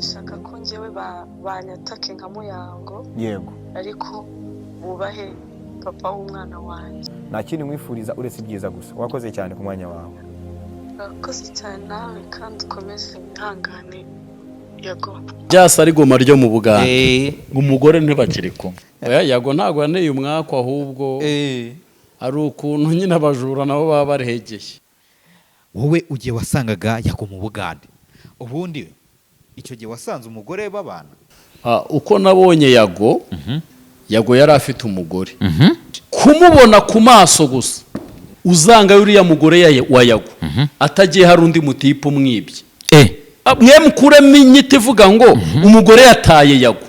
bagishaka ko njyewe banyatake nka Muyango yego ariko bubahe papa w'umwana wanjye. nta kindi mwifuriza uretse ibyiza gusa. Wakoze cyane ku mwanya wawe. Urakoze cyane nawe kandi ukomeze wihangane Yago. Byasa ari goma ryo mu Buganda. Umugore ntibakiri kumwe. Yago ntago yaneye umwaka ahubwo ari ukuntu nyine abajura nabo baba barehegeye. Wowe ugiye wasangaga Yago mu Buganda. Ubundi icyo gihe wasanze umugore babana? Uko nabonye Yago, Yago yari afite umugore. Kumubona ku maso gusa uzanga yuriya mugore wa Yago atagiye hari undi mutipe umwibye. Mwe mukuremo inyito ivuga ngo umugore yataye Yago.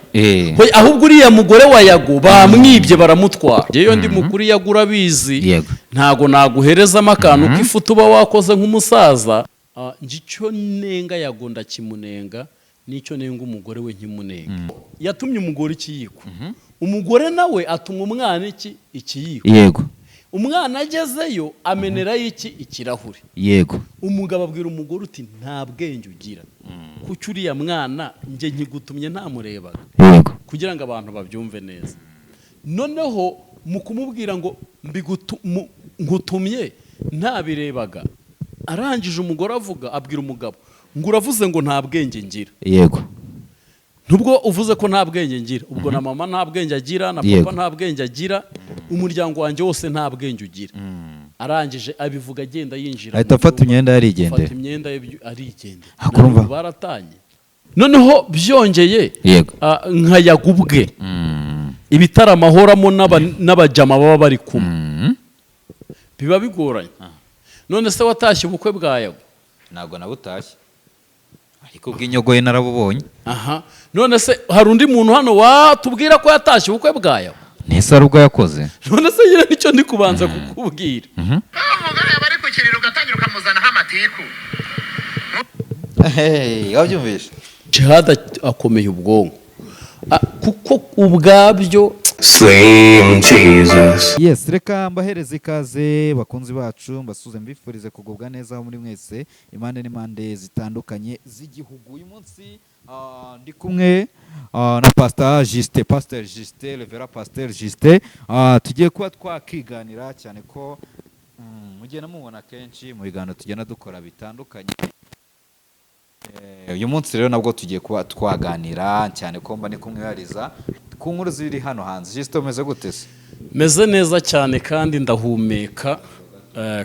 Ahubwo uriya mugore wa Yago bamwibye baramutwara. Jeyo ndi mukuri Yago urabizi ntago naguherezamo akantu k'ifutu uba wakoze nk'umusaza. Njicyo nenga Yago ndakimunenga nicyo nenga umugore we nkimunenga. Yatumye umugore ikiyiko. Umugore nawe atumwa umwana ikiyiko. Yego. Umwana agezeyo amenera iki ikirahure. Yego. Umugabo abwira umugore uti nta bwenge ugira. Kuki uriya mwana nje nkigutumye ntamurebaga. Yego. Kugira ngo abantu babyumve neza. Noneho mu kumubwira ngo ngutumye ntabirebaga. Arangije umugore avuga abwira umugabo ngo uravuze ngo nta bwenge ngira. Yego. Nubwo uvuze ko nta bwenge ngira, ubwo na mama nta bwenge agira, na papa nta bwenge agira, umuryango wanjye wose nta bwenge ugira. Arangije abivuga agenda yinjira. Ahita afata imyenda yarigendera. Afata imyenda arigendera. Akurumva baratanye. Noneho byongeye nka Yago ubwe. Ibitaramahoramo n'abajama baba bari kumwe. Biba bigoranye. None se watashye ubukwe bwa Yago? Ntago nabutashye. Ariko bw'inyogoye narabubonye. None se hari undi muntu hano watubwira ko yatashye ubukwe bwa Yago? Nese ari ubwo yakoze. None se yire nicyo ndi kubanza kukubwira. Umugore yabari ku kiriro ugatangira ukamuzanaho amatiku. Wabyumvishe? Jihad akomeye ubwonko. Kuko ubwabyo Slim Jesus. Yes, reka mbahereze ikaze bakunzi bacu mbasuze mbifurize kugubwa neza muri mwese impande n'impande zitandukanye z'igihugu. Uyu munsi ndi kumwe na Pastor Justin, Revera Pastor Justin. Tugiye kuba twakiganira cyane ko mugenda mubona kenshi mu biganiro tugenda dukora bitandukanye. Uyu munsi rero nabwo tugiye kuba twaganira cyane ko mba ni kumwihariza ku nkuru ziri hano hanze. Justin umeze gute se? Meze neza cyane kandi ndahumeka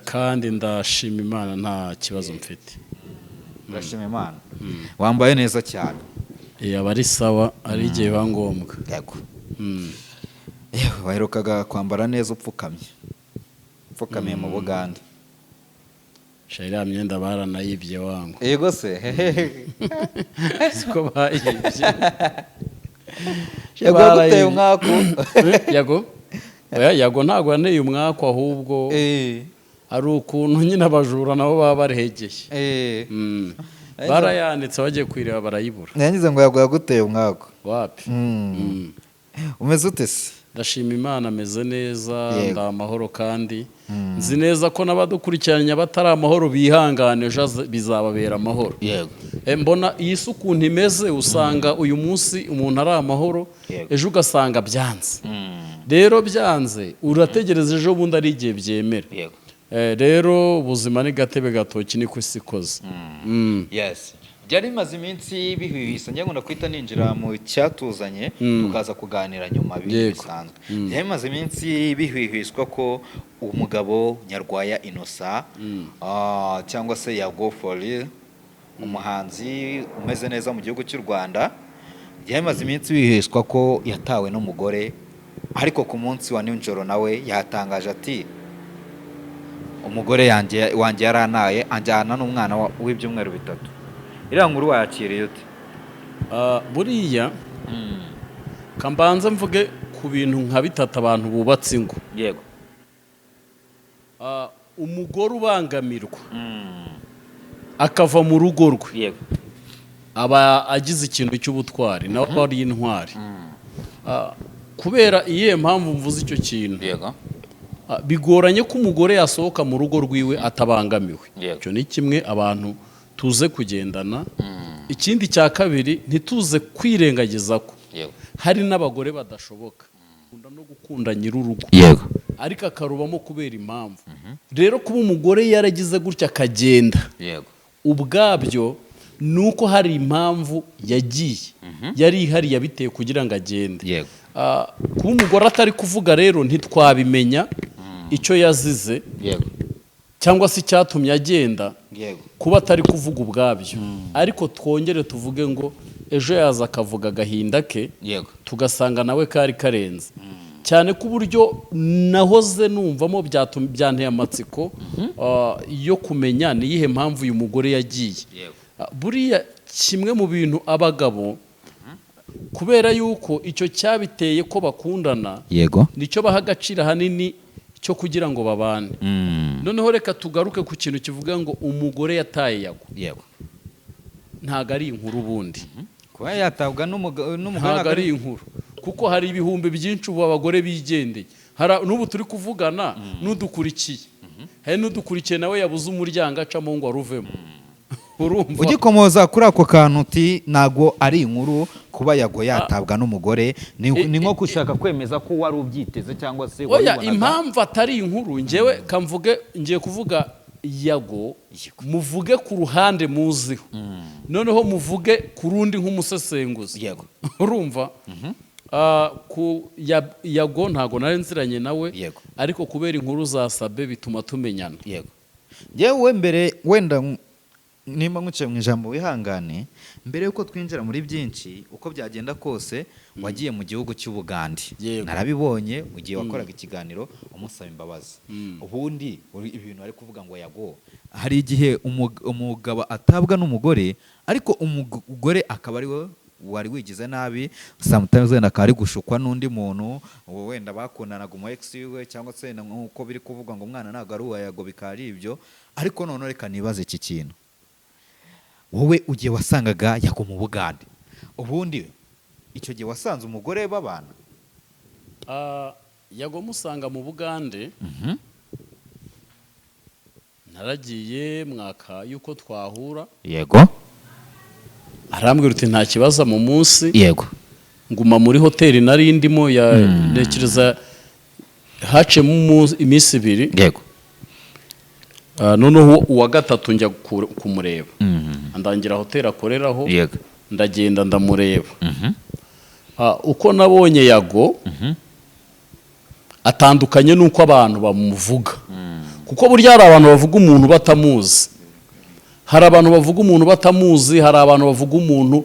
kandi ndashima Imana nta kibazo mfite. Ndashima Imana. Wambaye neza cyane. Abari sawa ari igihe bangombwa. Yego. Waherukaga kwambara neza upfukamye. Upfukamiye mu Buganda. Shaira myenda baranayibye wangu. Yego se. Siko bayibye. Yago guteye umwako. Yago ntago yaneye umwako ahubwo ari ukuntu nyine abajura nabo baba barehegeye. Barayanitse bagiye kwireba barayibura. Nanyize ngo Yago yaguteye umwako. Wapi? Umeze ute se? Ndashima Imana ameze neza ndamahoro kandi nzi neza ko nabadukurikiranye batari amahoro bihangane ejo bizababera amahoro. Yego. Mbona iyi sukuntu imeze usanga uyu munsi umuntu ari amahoro ejo ugasanga byanze. Rero byanze urategereza ejo bundi ari igihe byemera. Rero ubuzima ni gatebe gatoki niko isikoze. Yes. Byari bimaze iminsi bihwihisa njye ngo kwita ninjira mu cyatuzanye tukaza kuganira nyuma bisanzwe. Byari bimaze iminsi bihwihiswa ko umugabo Nyarwaya Innocent cyangwa se Yago for real umuhanzi umeze neza mu gihugu cy'u Rwanda, byari bimaze iminsi bihwihishwa ko yatawe n'umugore, ariko ku munsi wa nijoro nawe yatangaje ati umugore wanjye yaranaye anjyana n'umwana w'ibyumweru 3. Iriya nkuru wayakiriye ute? Buriya kambanza mvuge ku bintu nka 3 abantu bubatse ingo. Yego. Umugore ubangamirwa akava mu rugo rwe. Yego. Aba agize ikintu cy'ubutwari nawe ari intwari. Kubera iyihe mpamvu mvuze icyo kintu? Yego. Bigoranye ko umugore yasohoka mu rugo rwiwe atabangamiwe. Icyo ni kimwe abantu tuze kugendana ikindi cya kabiri ntituze kwirengagiza ko yego hari n'abagore badashoboka bakunda no gukunda nyir'urugo yego ariko akarubamo kubera impamvu rero kuba umugore yaragize gutya akagenda yego ubwabyo ni uko hari impamvu yagiye yari ihari yabiteye kugira ngo agende yego kuba umugore atari kuvuga rero ntitwabimenya icyo yazize yego cyangwa se icyatumye agenda yego kuba atari kuvuga ubwabyo ariko twongere tuvuge ngo ejo yaza akavuga agahinda ke yego tugasanga nawe kari karenze cyane ku buryo nahoze numvamo byanteye amatsiko yo kumenya ni iyihe mpamvu uyu mugore yagiye buriya kimwe mu bintu abagabo kubera yuko icyo cyabiteye ko bakundana yego nicyo baha agaciro ahanini cyo kugira ngo babane noneho reka tugaruke ku kintu kivuga ngo umugore yataye Yago yego ntago ari inkuru ubundi kuba yatabwa n'umugore ntago ari inkuru kuko hari ibihumbi byinshi ubu abagore bigendeye n'ubu turi kuvugana n'udukurikiye hari n'udukurikiye nawe yabuze umuryango acamo ngo aruvemo urumva ugikomoza kuri ako kantu uti ntago ari inkuru kuba Yago yatabwa n'umugore ni nko gushaka kwemeza ko wari ubyiteze cyangwa se oya impamvu atari inkuru njyewe kamvuge ngiye kuvuga Yago muvuge ku ruhande muziho noneho muvuge ku rundi nk'umusesenguzi yego urumva ku Yago ntago nari nziranye nawe yego ariko kubera inkuru za Sabe bituma tumenyana yego yewe mbere wenda nimba nkuciye mu ijambo wihangane mbere yuko twinjira muri byinshi uko byagenda kose wagiye mu gihugu cy'Ubugande narabibonye mu gihe wakoraga ikiganiro umusaba imbabazi ubundi ibintu ari kuvuga ngo Yago hari igihe umugabo atabwa n'umugore ariko umugore akaba ari we wari wigize nabi sometimes wenda akaba ari gushukwa n'undi muntu wenda bakundanaga umu ex we cyangwa se nk'uko biri kuvuga ngo umwana ntabwo ari uwa Yago bikari ibyo ariko none reka nibaze iki kintu wowe ugiye wasangaga Yago mu Bugande ubundi icyo gihe wasanze umugore babana Yago musanga mu Bugande naragiye mwaka yuko twahura yego arambwira uti nta kibazo mu munsi yego nguma muri hoteli nari ndimo nekereza hacemo iminsi 2 yego noneho uwa gatatu njya kumureba ndangira hoteli akoreraho yego ndagenda ndamureba uko nabonye Yago atandukanye nuko abantu bamuvuga kuko burya hari abantu bavuga umuntu batamuzi hari abantu bavuga umuntu batamuzi hari abantu bavuga umuntu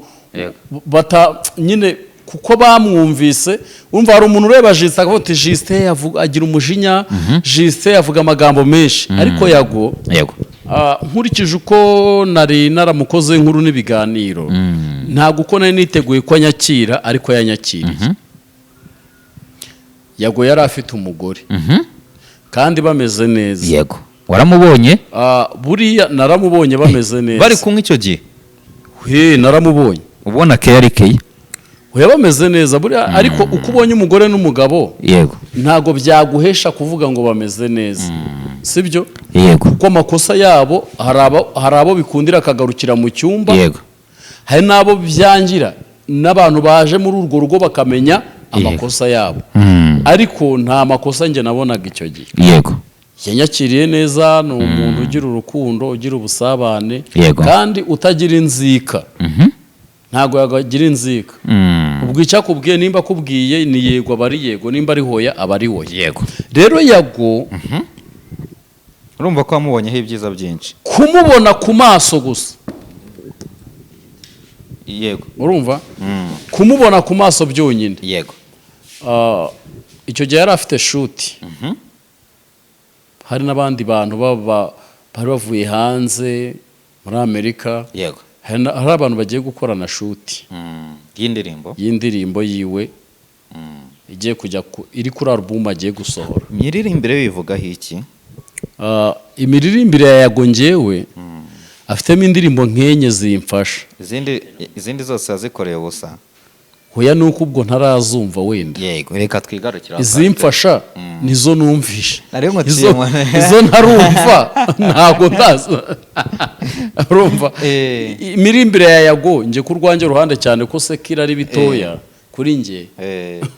nyine kuko bamwumvise umva hari umuntu ureba Justin akavuga ati Justin agira umujinya Justin avuga amagambo menshi ariko Yago nkurikije uko nari naramukoze inkuru n'ibiganiro ntabwo uko nari niteguye ko anyakira ariko yanyakiriye Yago yari afite umugore kandi bameze neza yego waramubonye buriya naramubonye bameze neza bari kumwe icyo gihe naramubonye ubona ke yari keye bameze neza buriya ariko uko ubonye umugore n'umugabo yego ntago byaguhesha kuvuga ngo bameze neza sibyo yego kuko amakosa yabo hari abo bikundira akagarukira mu cyumba yego hari n'abo byangira n'abantu baje muri urwo rugo bakamenya amakosa yabo ariko nta makosa njye nabonaga icyo gihe yego yanyakiriye neza ni umuntu ugira urukundo ugira ubusabane kandi utagira inzika ntago yagira inzika ubwo icyakubwiye nimba akubwiye ni yego aba ari yego nimba ari hoya aba ari hoya yego rero Yago urumva ko wamubonyeho ibyiza byinshi kumubona ku maso gusa yego urumva kumubona ku maso byonyine yego icyo gihe yari afite shuti hari n'abandi bantu bari bavuye hanze muri Amerika yego hari abantu bagiye gukorana shuti y'indirimbo yiwe igiye kujya iri kuri album agiye gusohora imiririmbire bivugaho iki imiririmbire ya Yago njyewe afitemo indirimbo nk'enye zimfasha izindi zose yazikoreye ubusa hoya nuko ubwo ntarazumva wenda yego reka twigarukira izimfasha nizo numvisha nari nkutiyemo izo ntarumva ntago ndaza urumva imirimbire ya Yago nje ku rwanjye ruhande cyane ko sekira ari bitoya kuri nge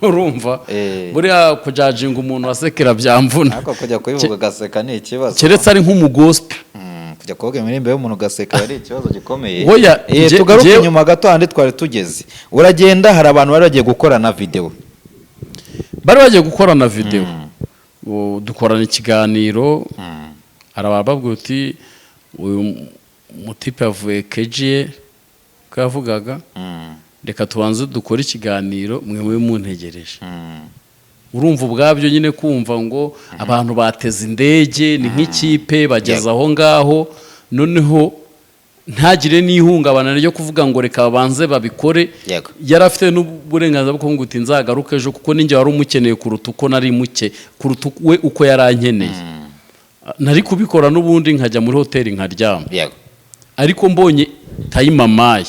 urumva buriya kujajinga umuntu wasekera byamvuna ariko kujya kubivuga gaseka ni ikibazo keretse ari nk'umugospe kujya kuvuga imirimbo y'umuntu gaseka ari ikibazo gikomeye tugaruke inyuma gato handi twari tugeze uragenda hari abantu bari bagiye gukorana video dukorana ikiganiro hari abababwira uti uyu mutipe yavuye kejiye ko yavugaga reka tubanze dukore ikiganiro mwe muntegereje urumva ubwabyo nyine kumva ngo abantu bateze indege ni nk'ikipe bageze aho ngaho noneho ntagire n'ihungabana ryo kuvuga ngo reka banze babikore yari afite n'uburenganzira bwo kuvuga uti nzagaruke ejo kuko ninjye wari umukeneye kuruta uko nari muke kuruta we uko yarankeneye nari kubikora n'ubundi nkajya muri hoteli nkaryama ariko mbonye tayimamaye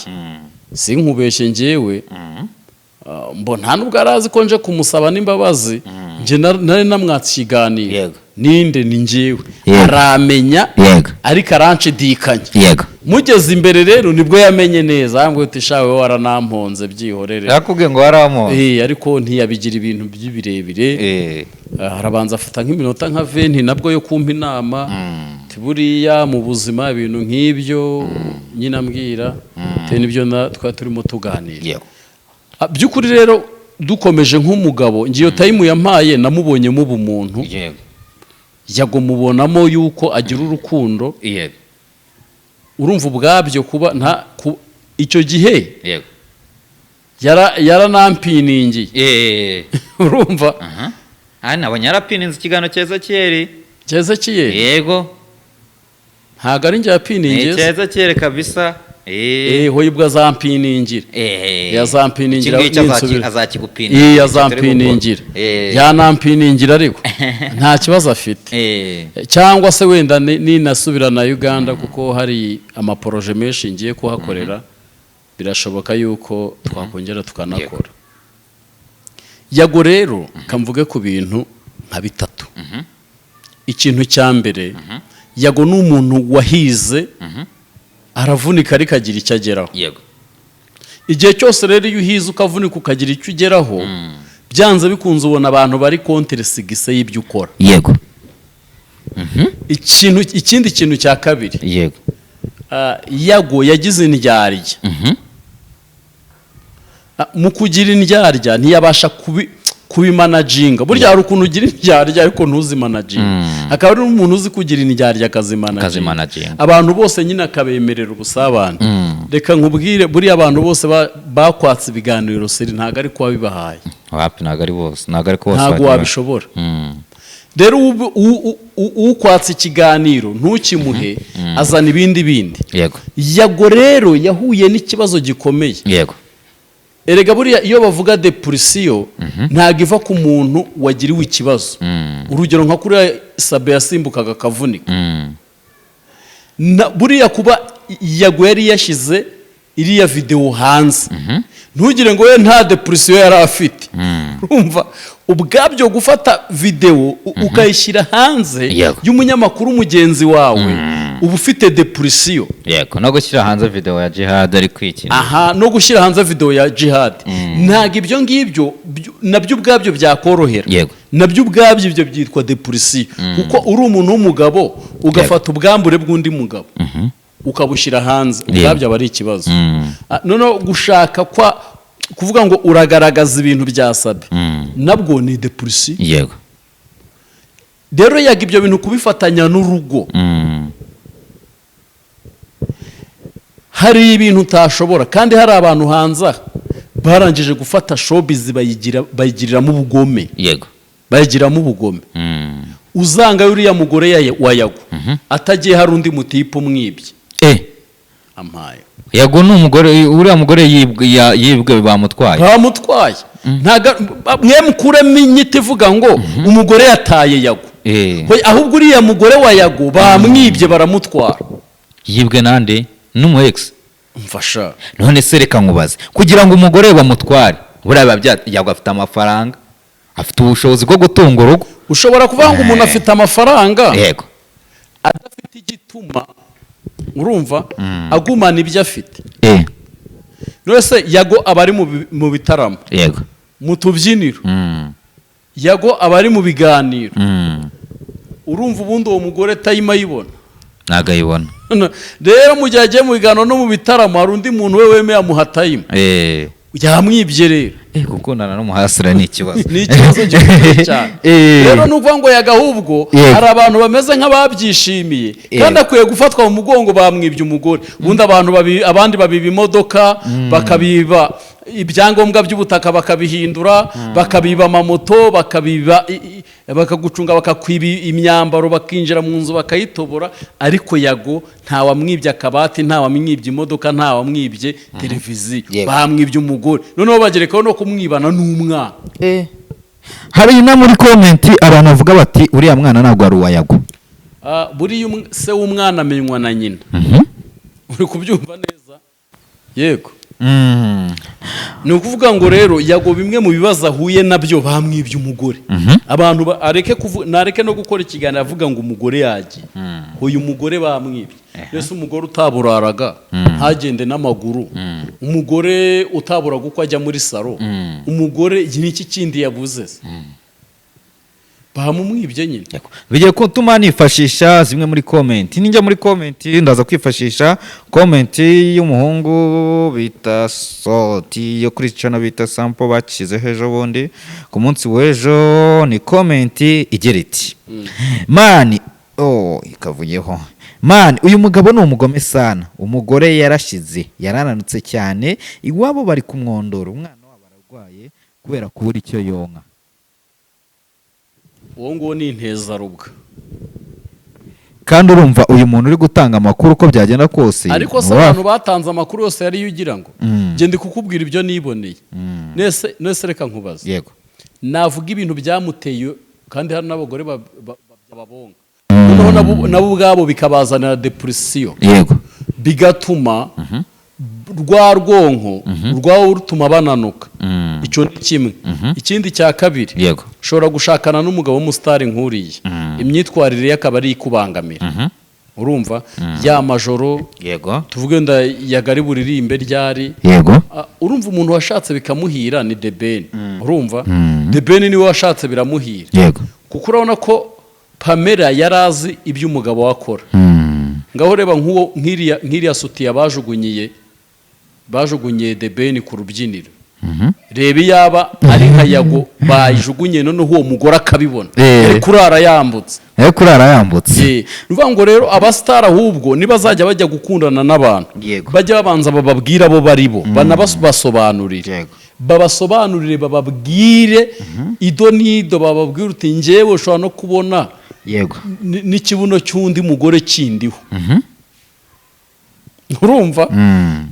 sinkubeshye njyewe mbona nta nubwo arazi ko nje kumusaba n'imbabazi nje nari namwatse ikiganiro ninde ni njyewe aramenya ariko aranshidikanya mugeze imbere rero nibwo yamenye neza yambwiye uti shawe waranamponze byihorere yakubwiye ngo waramonze ariko ntiyabigira ibintu by'ibirebire harabanza afata nk'iminota nka 20 nabwo yo kumpa inama buriya mu buzima ibintu nk'ibyo nyine ambwira te nibyo twari turimo tuganira by'ukuri rero dukomeje nk'umugabo ngiyo time yampaye namubonyemo ubumuntu Yago mubonamo yuko agira urukundo urumva ubwabyo kuba nta icyo gihe yaranampiningiye urumva nabonye yarapininze ikiganiro cyeza kiyeri yego ntago ari njye yapiningiye cyeza kiyeri kabisa hoye ubwo azampiningira yazampiningira azakigupinira yazampiningira yanampiningira ariko nta kibazo afite cyangwa se wenda ninasubira na Uganda kuko hari amaporoje menshi ngiye kuhakorera birashoboka yuko twakongera tukanakora Yago rero kamvuge ku bintu nka bitatu ikintu cya mbere Yago ni umuntu wahize aravunika ariko agira icyo ageraho igihe cyose rero iyo uhize ukavunika ukagira icyo ugeraho byanze bikunze ubona abantu bari kontere sigise y'ibyo ukora ikindi kintu cya kabiri Yago yagize indyarya mu kugira indyarya ntiyabasha kubimanaginga burya hari ukuntu ugira indyarya ariko ntuzimanaginga akaba ari umuntu uzi kugira indyarya akazimanaginga abantu bose nyine akabemerera ubusabane reka nkubwire buriya abantu bose bakwatse ibiganiro seri ntago ari kuba bibahaye ntago wabishobora rero ukwatse ikiganiro ntukimuhe azana ibindi Yago rero yahuye n'ikibazo gikomeye erega buriya iyo bavuga depression ntago iva ku muntu wagiriwe ikibazo urugero nka kuri Sabe yasimbukaga akavunika buriya kuba Yago yari yashize iriya video hanze ntugire ngo we nta depression yari afite urumva ubwabyo gufata video ukayishyira hanze y'umunyamakuru mugenzi wawe ubu ufite depression no gushyira hanze video ya Jihad ari kwikina no gushyira hanze video ya Jihad ntago ibyo ngibyo nabyo ubwabyo byakorohera nabyo ubwabyo ibyo byitwa depression kuko uri umuntu w'umugabo ugafata ubwambure bw'undi mugabo ukabushyira hanze ubwabyo aba ari ikibazo noneho gushaka kuvuga ngo uragaragaza ibintu bya Sabe nabwo ni depression rero Yago ibyo bintu kubifatanya n'urugo hari ibintu utashobora kandi hari abantu hanze barangije gufata showbiz bayigiriramo ubugome bayigiramo ubugome uzanga uriya mugore wa Yago atagiye hari undi mutipe umwibye ampaye Yago ni umugore uriya mugore yibwe bamutwaye mwe mukuremo inyito ivuga ngo umugore yataye Yago ahubwo uriya mugore wa Yago bamwibye baramutwara yibwe nande n'umu ex mfasha none se reka nkubaze kugira ngo umugore bamutware buriya yago afite amafaranga, afite ubushobozi bwo gutunga urugo. ushobora kuvuga ngo umuntu afite amafaranga yego adafite igituma urumva agumana ibyo afite. Nose yago abari mu bitaramo, yego mu tubyiniro, yago abari mu biganiro, urumva ubundi uwo mugore tayima ayibona ntago ayibona. rero mu gihe agiye mu biganiro no mu bitaramo hari undi muntu we wemeye amuha tayima, yamwibye rero. Gukundana n'umuhasira ni ikibazo, ni ikibazo gikomeye cyane. Rero nuvuga ngo yagahubwo hari abantu bameze nk'ababyishimiye kandi akwiye gufatwa mu mugongo, bamwibye umugore. Ubundi abandi babiba imodoka, bakabiba ibyangombwa by'ubutaka, bakabihindura, bakabiba amamoto, bakagucunga, bakakwiba imyambaro, bakinjira mu nzu bakayitobora. Ariko yago ntawamwibye akabati, ntawamwibye imodoka, ntawamwibye televiziyo, bamwibye umugore. Noneho bagerekaho no kumwibana n'umwana. Hari na muri komenti abantu bavuga bati uriya mwana ntabwo ari uwa yago. Buriya se w'umwana amenywa na nyina. Uri kubyumva neza? Yego. Ni ukuvuga ngo rero yago bimwe mu bibazo ahuye nabyo bamwibye umugore. Abantu nareke no gukora ikiganiro avuga ngo umugore yagiye. Uyu mugore bamwibye. Yesu umugore utaburaraga ntagende n'amaguru, umugore utaburaga uko ajya muri saro, umugore n'iki kindi yabuze bamumwibye nyine. Bigiye gutuma nifashisha zimwe muri komenti. Ninjya muri komenti ndaza kwifashisha komenti y'umuhungu bita Soti yo kuri channel bita Sample bakize hejo bundi ku munsi w'ejo. Ni komenti igira iti mani ikavuyeho mani uyu mugabo ni umugome sana, umugore yarashize yarananutse cyane, iwabo bari kumwondora, umwana wabo ararwaye kubera kubura icyo yonka. Uwo ngo ni intezarubwa. Kandi urumva uyu muntu uri gutanga amakuru uko byagenda kose. Ariko se abantu batanze amakuru yose yari yugira ngo ngende kukubwira ibyo niboneye. Nese reka nkubaza. Yego. Navuga ibintu byamuteye kandi hari n'abagore babonga. Noneho nabo ubwabo bikabazanira depression. Yego. Bigatuma rwa rwonko rwawo rutuma bananuka. Icyo ni kimwe. Ikindi cya kabiri, yego, ushobora gushakana n'umugabo w'umusitari nkuriye, imyitwarire ye akaba ari ikubangamira. Urumva ya majoro, yego, tuvuge nda yagari buririmbe ryari, yego, urumva umuntu washatse bikamuhira ni The Ben. Urumva The Ben niwe washatse biramuhira. Yego. Kuko urabona ko Pamela yarazi ibyo umugabo wakora. Ngaho reba nk'iriya sutiya bajugunye The Ben ku rubyiniro. Reba yaba ari nka yago bayijugunye noneho uwo mugore akabibona, kurara yambutse. Nuvuga ngo rero abasitari ahubwo nibazajya bajya gukundana n'abantu, bajya babanza bababwira abo baribo, banabasobanurire, babasobanurire, bababwire ido nido, bababwire uti njyewe ushobora no kubona yego n'ikibuno cy'undi mugore kindiho. Urumva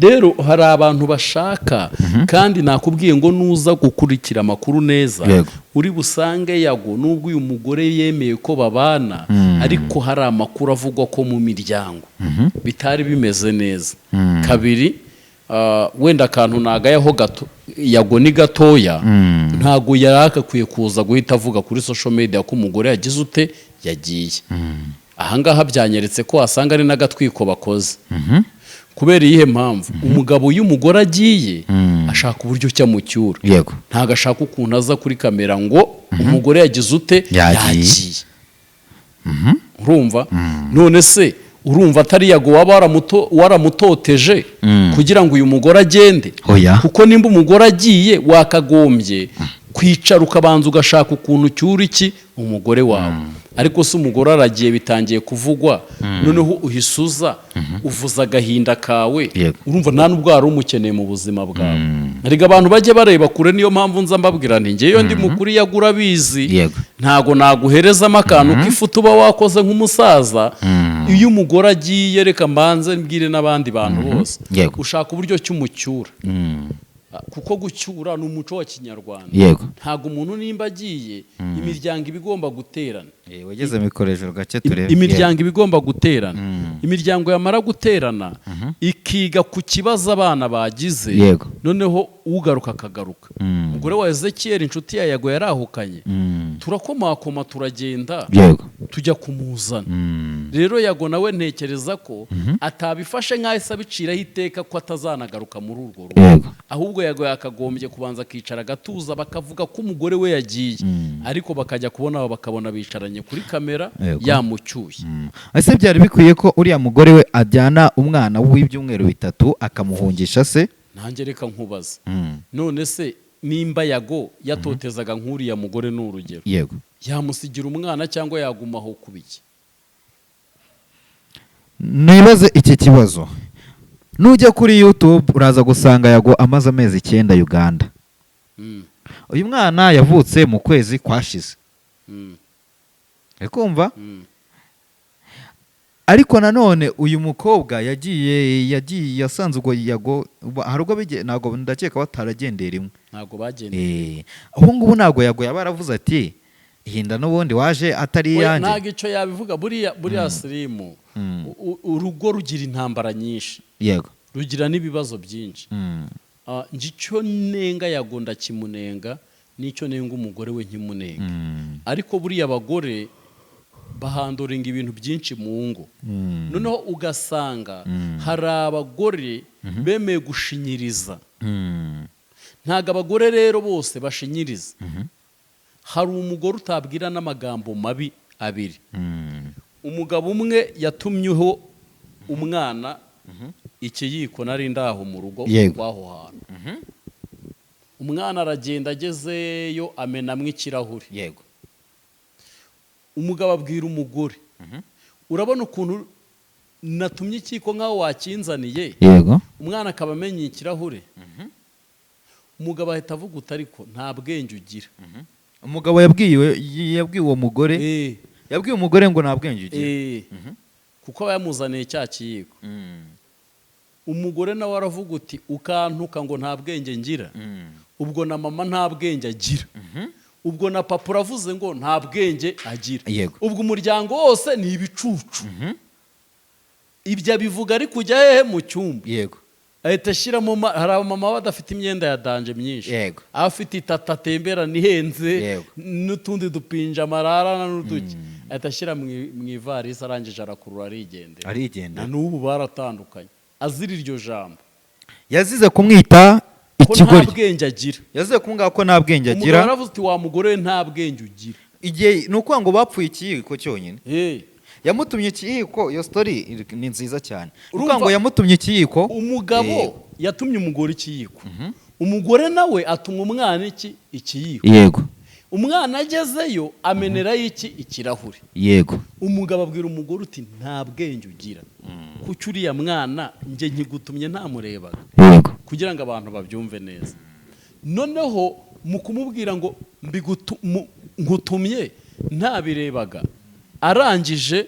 rero hari abantu bashaka kandi nakubwiye ngo nuza gukurikira amakuru neza uri busange yago nubwo uyu mugore yemeye ko babana, ariko hari amakuru avugwa ko mu miryango bitari bimeze neza. Kabiri, wenda akantu nagayeho gato yago ni gatoya, ntago yarakakwiye kuza guhita avuga kuri social media ko umugore yagize ute yagiye. Ahangaha byanyeretse ko asanga ari n'agatwiko bakoze. Kubera iyihe mpamvu umugabo y'umugore agiye ashaka uburyo cyamucyura, ntago ashaka ukuntu aza kuri kamera ngo umugore yagize ute yagiye. Urumva none se urumva atari yago waba waramutoteje kugira ngo uyu mugore agende? Kuko nimba umugore agiye wakagombye kwicara ukabanza ugashaka ukuntu cyura iki umugore wawe. Ariko se umugore aragiye bitangiye kuvugwa, noneho uhisuza uvuza agahinda kawe, urumva nta nubwo ari umukeneye mu buzima bwawe. Ariko abantu bajye bareba kure, niyo mpamvu nza mbabwira nti ngeyo ndi mukuri yagura bizi, ntago naguherezamo akantu k'ifutu uba wakoze nk'umusaza. Iyo umugore agiye reka mbanze mbwire n'abandi bantu bose, ushaka uburyo cy'umucyura. kuko gucyura ni umuco wa kinyarwanda yego ntabwo umuntu nimba agiye imiryango iba igomba guterana wageze mikoresho gace turebe imiryango iba igomba guterana imiryango yamara guterana ikiga ku kibazo abana bagize yego noneho ugaruka akagaruka umugore wa Ezekiel inshuti ya Yago yarahukanye turakomakoma turagenda yego tujya kumuzana rero Yago nawe ntekereza ko atabifashe nk'ahise abiciraho iteka ko atazanagaruka muri urwo rugo yego ahubwo Yago yakagombye kubanza akicara agatuza bakavuga ko umugore we yagiye ariko bakajya kubona bakabona bicaranye kuri kamera yamucyuye ese byari bikwiye ko uriya mugore we ajyana umwana w'ibyumweru 3 akamuhungisha se nanjye reka nkubaza none se nimba Yago yatotezaga nk'uriya mugore n'urugero yego yamusigira umwana cyangwa yagumaho kubiki nibaze iki kibazo nujya kuri YouTube uraza gusanga Yago amaze amezi 9 Uganda uyu mwana yavutse mu kwezi kwashize kumva ariko nanone uyu mukobwa yagiye yasanze ubwo Yago hari ubwo ntago ndakeka bataragendera rimwe ntago bagendeye aho ngubu ntago Yago yabaravuze ati hinda n'ubundi waje atari yanjye ntago icyo yabivuga buriya sirimu urugo rugira intambara nyinshi yego rugira n'ibibazo byinshi icyo nenga Yago ndakimunenga n'icyo nenga umugore we nkimunenga ariko buriya abagore bahandoringa ibintu byinshi mu ngo noneho ugasanga hari abagore bemeye gushinyiriza ntago abagore rero bose bashinyiriza hari umugore utabwira n'amagambo mabi abiri umugabo umwe yatumyeho umwana ikiyiko nari ndaho mu rugo rw'aho hantu umwana aragenda agezeyo amenamwe ikirahuri yego umugabo abwira umugore urabona ukuntu natumye ikiko nk'aho wakinzaniye yego umwana akaba amenye ikirahure umugabo ahita avuga uti ariko nta bwenge ugira umugabo yabwiye uwo mugore yabwiye umugore ngo nta bwenge ugira kuko aba yamuzaniye cya kiyiko umugore nawe aravuga uti ukantuka ngo nta bwenge ngira ubwo na mama nta bwenge agira ubwo na papa uravuze ngo nta bwenge agira ubwo umuryango wose ni ibicucu ibyo abivuga ari kujya hehe mu cyumba yego ahita ashyiramo hari abamama badafite imyenda ya danje myinshi afite itata atembera nihenze n'utundi dupinja amarara n'uduki ahita ashyira mu ivarisi arangije arakurura arigendera na n'ubu baratandukanye azira iryo jambo yazize kumwita ikigori nta bwenge agira yazize kumwanga ko nta bwenge agira umugabo aravuze uti wa mugore nta bwenge ugira igihe ni ukuvuga ngo bapfuye ikiyiko cyonyine yamutumye ikiyiko iyo story ni nziza cyane uvuga ngo yamutumye ikiyiko umugabo yatumye umugore ikiyiko umugore nawe atuma umwana ikiyiko yego umwana agezeyo amenerayo ikirahure yego umugabo abwira umugore uti nta bwenge ugira kuki uriya mwana njye nkigutumye ntamurebaga kugira ngo abantu babyumve neza noneho mu kumubwira ngo ngutumye ntabirebaga arangije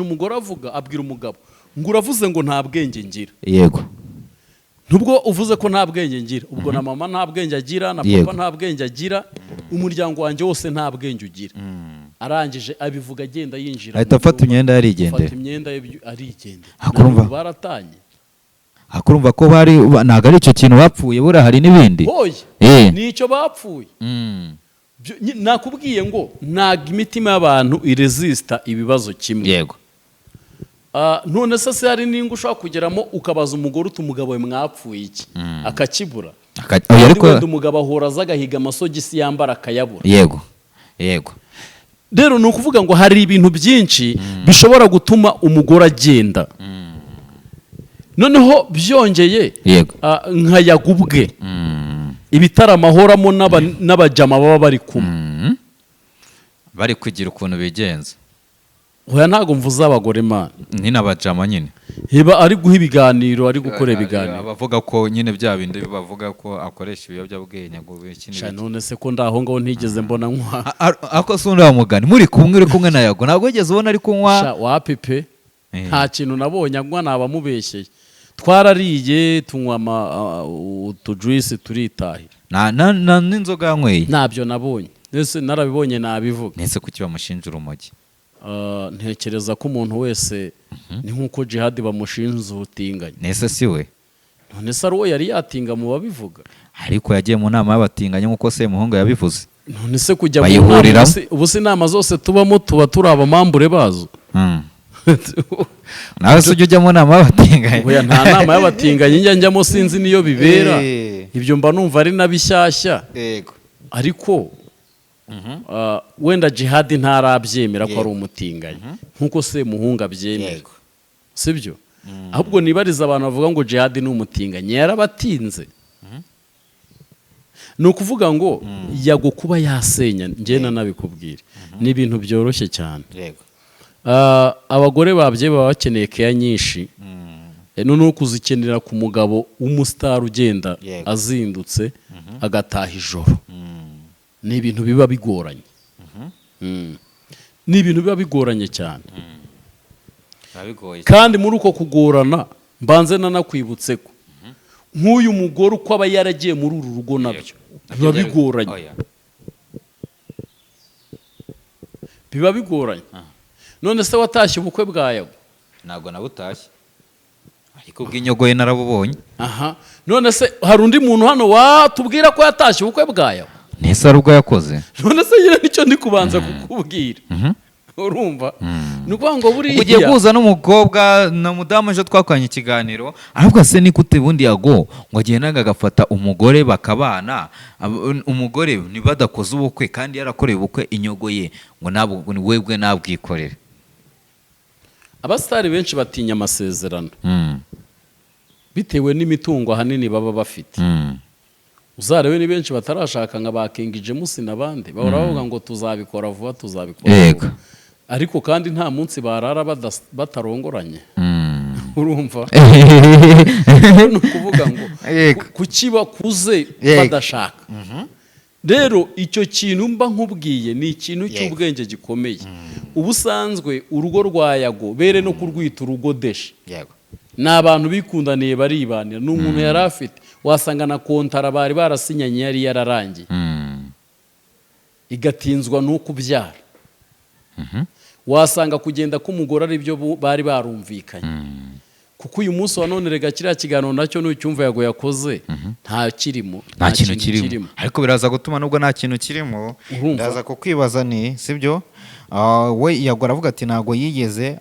umugore abwira umugabo ngo uravuze ngo nta bwenge ngira yego nubwo uvuze ko nta bwenge ngira ubwo na mama nta bwenge agira na papa nta bwenge agira umuryango wanjye wose nta bwenge ugira arangije abivuga agenda yinjira ahita afata imyenda arigendera baratanye akurumva ko bari ntago ari icyo kintu bapfuye buriya hari n'ibindi ni icyo bapfuye nakubwiye ngo ntago imitima y'abantu iresista ibibazo kimwe yego none se hari n'ingo ushobora kugeramo ukabaza umugore uti umugabo we mwapfuye iki akakibura wenda umugabo ahora aza agahiga amasogisi yambara akayabura yego rero ni ukuvuga ngo hari ibintu byinshi bishobora gutuma umugore agenda noneho byongeye nka Yago ubwe ibitaramo ahoramo n'abajama baba bari kumwe bari kugira ukuntu bigenza hoya ntago mvuze abagore mana ni n'abajama nyine heba ari guha ibiganiro ari gukora ibiganiro bavuga ko nyine bya bindi bavuga ko akoresha ibiyobyabwenge ngo bikini none se ko ndaho ngaho ntigeze mbona nkwa ako sunda wa mugani muri kumwe na Yago ntabwo wigeze ubona ari kunywa wapipe nta kintu nabonye anywa nabamubeshyeye twarariye tunywa utujuisi turitahira n'inzoga yanyweye ntabyo nabonye ndetse narabibonye nabivuga nese kuki bamushinja urumogi ntekereza ko umuntu wese ni nk'uko jihadi bamushinja ubutinganyi nese si we none se ari uwo yari yatinga mu babivuga ariko yagiye mu nama y'abatinganyi nk'uko Semuhungu yabivuze none se kujya mu nama ubu se inama zose tubamo tuba turi abamambure bazo nawe se ujya ujya mu nama y'abatinganyi nta nama y'abatinganyi njyamo sinzi niyo bibera ibyo mba numva ari na bishyashya ariko wenda jihadi ntarabyemera ko ari umutinganyi nk'uko Semuhungu abyemera sibyo ahubwo nibariza abantu bavuga ngo jihadi ni umutinganyi yarabatinze ni ukuvuga ngo yago kuba yasenya njyena nabikubwira ni ibintu byoroshye cyane abagore babye baba bakeneye keya nyinshi noneho kuzikenera ku mugabo w'umusitari ugenda azindutse agataha ijoro ni ibintu biba bigoranye ni ibintu biba bigoranye cyane kandi muri uko kugorana mbanze nanakwibutse ko nk'uyu mugore uko aba yaragiye muri uru rugo nabyo biba bigoranye biba bigoranye none se watashye ubukwe bwa Yago ntabwo nabutashye ariko bw'inyogo ye narabubonye none se hari undi muntu hano watubwira ko yatashye ubukwe bwa Yago nese ari ubwo yakoze none se nyine nicyo ndi kubanza kukubwira urumva ni ukuvuga ngo buriya ugiye guhuza n'umukobwa na mudamu ejo twakoranye ikiganiro aravuga se ni gute bundi Yago ngo agendaga agafata umugore bakabana umugore ntibadakoze ubukwe kandi yarakoreye ubukwe inyogo ye ngo ntabwo webwe nabwikorere abasitari benshi batinya amasezerano bitewe n'imitungo ahanini baba bafite uzarebe ni benshi batarashaka nka ba King James n'abandi bahora bavuga ngo tuzabikora vuba tuzabikora ariko kandi nta munsi barara batarongoranye urumva ni ukuvuga ngo kuki bakuze badashaka rero icyo kintu mba nkubwiye ni ikintu cy'ubwenge gikomeye ubusanzwe urugo rwa Yago bere no kurwita urugo deshe ni abantu bikundaniye baribanira ni umuntu yari afite wasanga na kontara bari barasinyanye yari yararangiye igatinzwa no kubyara wasanga kugenda k'umugore ari byo bari barumvikanye kuko uyu munsi wa none rega kiriya kiganiro nacyo n'ucyumva Yago yakoze nta kintu kirimo ariko biraza gutuma nubwo nta kintu kirimo ndaza kukwibaza ni sibyo we Yago aravuga ati ntago yigeze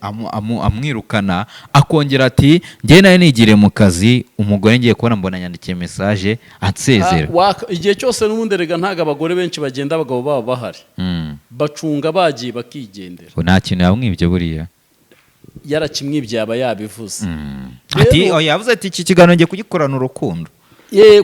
amwirukana akongera ati njye nawe nigire mu kazi umugore ngiye kubona mbona yandikiye message ansezera igihe cyose n'ubundi rega ntago abagore benshi bagenda abagabo baba bahari bacunga bagiye bakigendera nta kintu yamwibye buriya yarakimwibye yaba yabivuze ati yavuze ati iki kiganiro ngiye kugikorana urukundo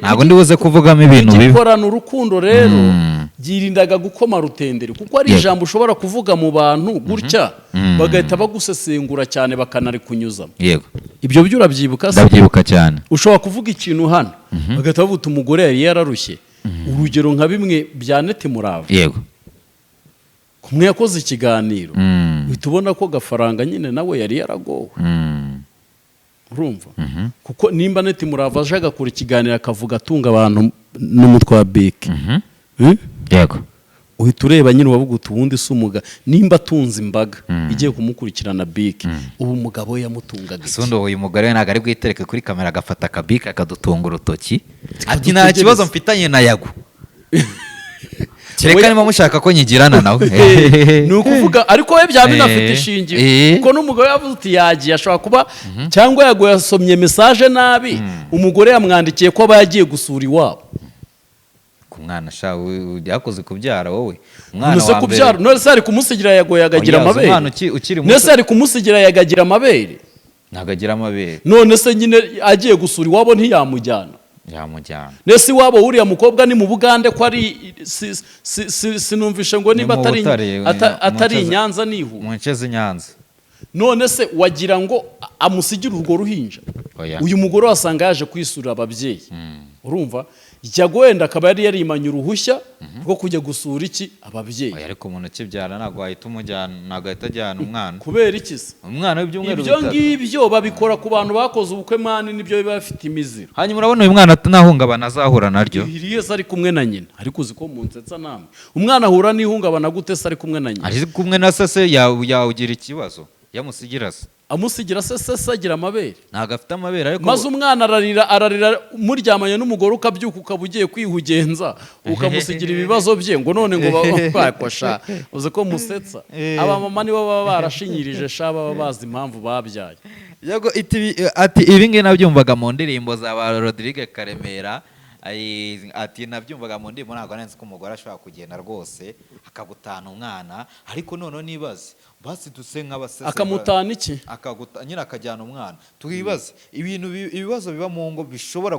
ntabwo ndibuze kuvugamo ibintu bibi kugikorana urukundo rero byirindaga gukoma rutendere kuko ari ijambo ushobora kuvuga mu bantu gutya bagahita bagusesengura cyane bakanarikunyuzamo yego ibyo byo urabyibuka se ndabyibuka cyane ushobora kuvuga ikintu hano bagahita bavuga umugore yari yararushye urugero nka bimwe bya Neti Murava yego kumwe yakoze ikiganiro uhita ubona ko gafaranga nyine nawe yari yaragowe urumva kuko nimba Neti Murava aje agakora ikiganiro akavuga atunga abantu n'umutwe wa beki yego uhita ureba nyine wavuga ubundi se umuga nimba atunze imbaga igiye kumukurikirana beki ubu umugabo we yamutungaga isundo uyu mugore ntabwo ari bwitereke kuri kamera agafata akabiki akadutunga urutoki ati nta kibazo mfitanye na Yago kereka niba mushaka ko nyigirana nawe ni ukuvuga ariko we byaba binafite ishingiro kuko n'umugore yavuze uti yagiye ashobora kuba cyangwa Yago yasomye message nabi umugore yamwandikiye ko aba yagiye gusura iwabo ku mwana sha yakoze kubyara wowe umwana wa mbere none se ari kumusigira Yago yagagira amabere none se ari kumusigira yagagira amabere nagagira amabere none se nyine agiye gusura iwabo ntiyamujyana nese iwabo uriya mukobwa ni mu Bugande ko ari sinumvishe ngo niba atari Nyanza nihu mu nce z'Inyanza none se wagira ngo amusigire urwo ruhinja uyu mugore wasanga yaje kwisura ababyeyi urumva Yago wenda akaba yari yarimanye uruhushya rwo kujya gusura iki ababyeyi. ariko umuntu ukibyara ntabwo wahita umujyana, ntabwo ahita ajyana umwana. Kubera iki se? Umwana w'ibyumweru Ibyo bitatu. ngibyo babikora ku bantu bakoze ubukwe mani, nibyo biba bafite imiziro. Hanyuma urabona uyu mwana nahungabana azahura naryo. Iriye se ari kumwe na nyina, ariko uzi ko munsetsa namwe. Umwana ahura n'ihungabana gute se ari kumwe na nyina? Ari kumwe na se yawugira ikibazo, yamusigira se. Amusigira se agira amabere. Ntabwo afite amabere ariko Maze umwana ararira muryamanye n'umugore ukabyuka ukaba ugiye kwihugenza ukamusigira ibibazo bye ngo none ngo bakosha uze ko musetsa. Aba mama nibo baba barashinyirije sha baba bazi impamvu babyaye. Yago ati ibi ngibi nabyumvaga mu ndirimbo za ba Rodrigue Karemera. Ati nabyumvaga mu ndirimbo ntabwo nzi ko umugore ashobora kugenda rwose akagutana umwana, ariko none nibaze basi duse nk'abasese akamutana iki nyine akajyana umwana. Twibaze ibibazo biba mu ngo bishobora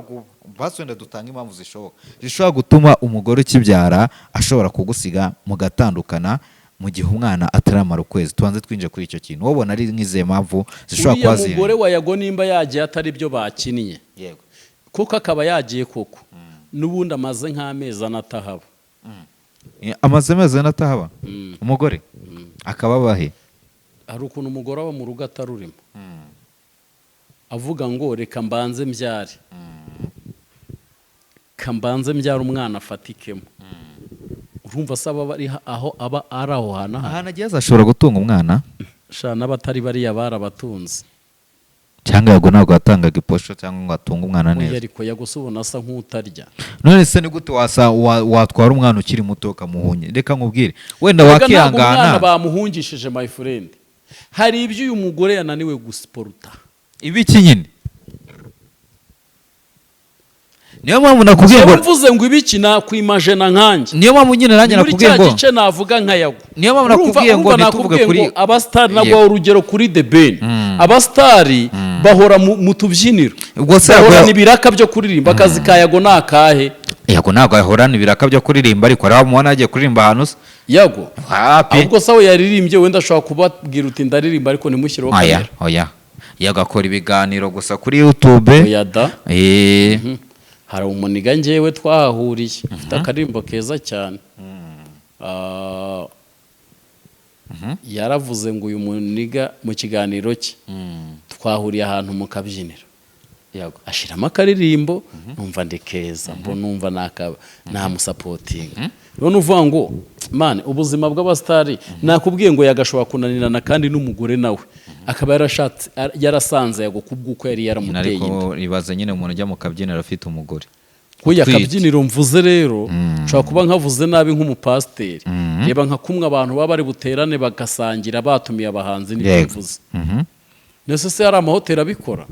basi wenda dutanga impamvu zishobora gutuma umugore ukibyara ashobora kugusiga mugatandukana mu gihe umwana ataramara ukwezi. Tubanze twinje kuri icyo kintu, wabona ari nk'izihe mpamvu zishobora kuba ziri? Umugore wa Yago nimba yagiye atari byo bakinnye, yego kuko akaba yagiye koko n'ubundi amaze nk'amezi anatahaba. Amaze amezi anatahaba umugore akaba abahe? Hari ukuntu umugore aba mu rugo atarurimo, avuga ngo reka mbanze mbyare, kambanze mbyara umwana afatikemo. Urumva saba bari aho aba ari aho ahantu agiye azashobora gutunga umwana sha n'abatari bariya barabatunze. Cyangwa Yago ntabwo yatangaga iposho cyangwa ngo atunge umwana neza. Ariko Yago subona asa nk'utarya. None se ni gute watwara umwana ukiri muto kamuhunye? Reka nkubwire wenda wakihangana. Umwana bamuhungishije my friend. Hari ibyo uyu mugore yananiwe gusporta. Ibiki nyine? Niyo mpamvu nakubwiye ngo mvuze ngo ibiki nakwimagena nkanjye. Niyo mpamvu nyine nanjye nakubwiye ngo muri gice navuga nka Yago. Niyo mpamvu nakubwiye ngo nituvuge kuri abastar nabwo urugero kuri The Ben. Abastari bahora mu tubyiniro. Ubwo se bahora ibiraka byo kuririmba. Akazi ka Yago nakahe? Yago ntabwo ahorana ibiraka byo kuririmba, ariko arabumubona agiye kuririmba ahantu se. Yago ahubwo sawe yaririmbye wenda ashobora kubabwira uti ndaririmba ariko nimushyireho kamera. Oya Yago akora ibiganiro gusa kuri YouTube. Oya da. Hari umuniga njyewe twahahuriye afite akarimbo keza cyane. Yaravuze ngo uyu muniga mu kiganiro cye twahuriye ahantu mu kabyiniro. Yago ashiramo akaririmbo numva ndekeza mbo numva namusapotinga. None uvuga ngo man ubuzima bw'abastari nakubwiye ngo yagashobora kunanirana kandi n'umugore nawe akaba yarasanze Yago kubwuko yari yaramuteye inda. Ariko ribaza nyine umuntu ujya mu kabyiniro afite umugore. Kuya kabyiniro mvuze rero nshobora kuba nkavuze nabi nk'umupasiteri. Reba nka kumwe abantu baba bari buterane bagasangira batumiye abahanzi n'ibyivuze. Nese se hari amahoteli abikora?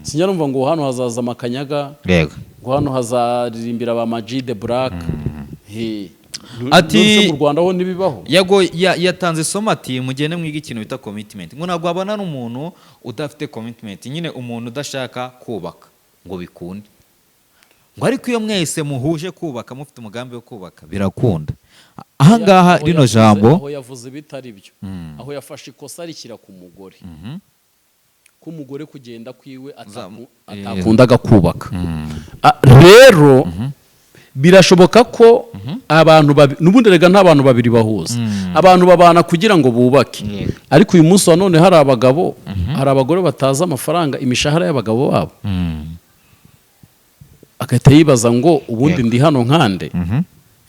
Sinya numva ngo hano hazaza Makanyaga. Yego. Ngo hano hazaririmbira ba Majide Black. Ati mu Rwanda ho nibibaho. Yago yatanze isomo ati mugende mwiga ikintu bita commitment. Ngo ntabwo abana n'umuntu udafite commitment, nyine umuntu udashaka kubaka ngo bikunde. Ngo ariko iyo mwese muhuje kubaka mufite umugambi wo kubaka birakunda. Ahangaha rino jambo aho yavuze bitari byo. Aho yafashe ikosa rikira ku mugore. Ko umugore kugenda kwiwe atakundaga kubaka. Rero birashoboka ko abantu nubundi rega nta bantu babiri bahuza. Abantu babana kugira ngo bubake. Ariko uyu munsi wa none hari abagabo, hari abagore bataza amafaranga imishahara y'abagabo babo. Akahita yibaza ngo ubundi ndi hano nkande.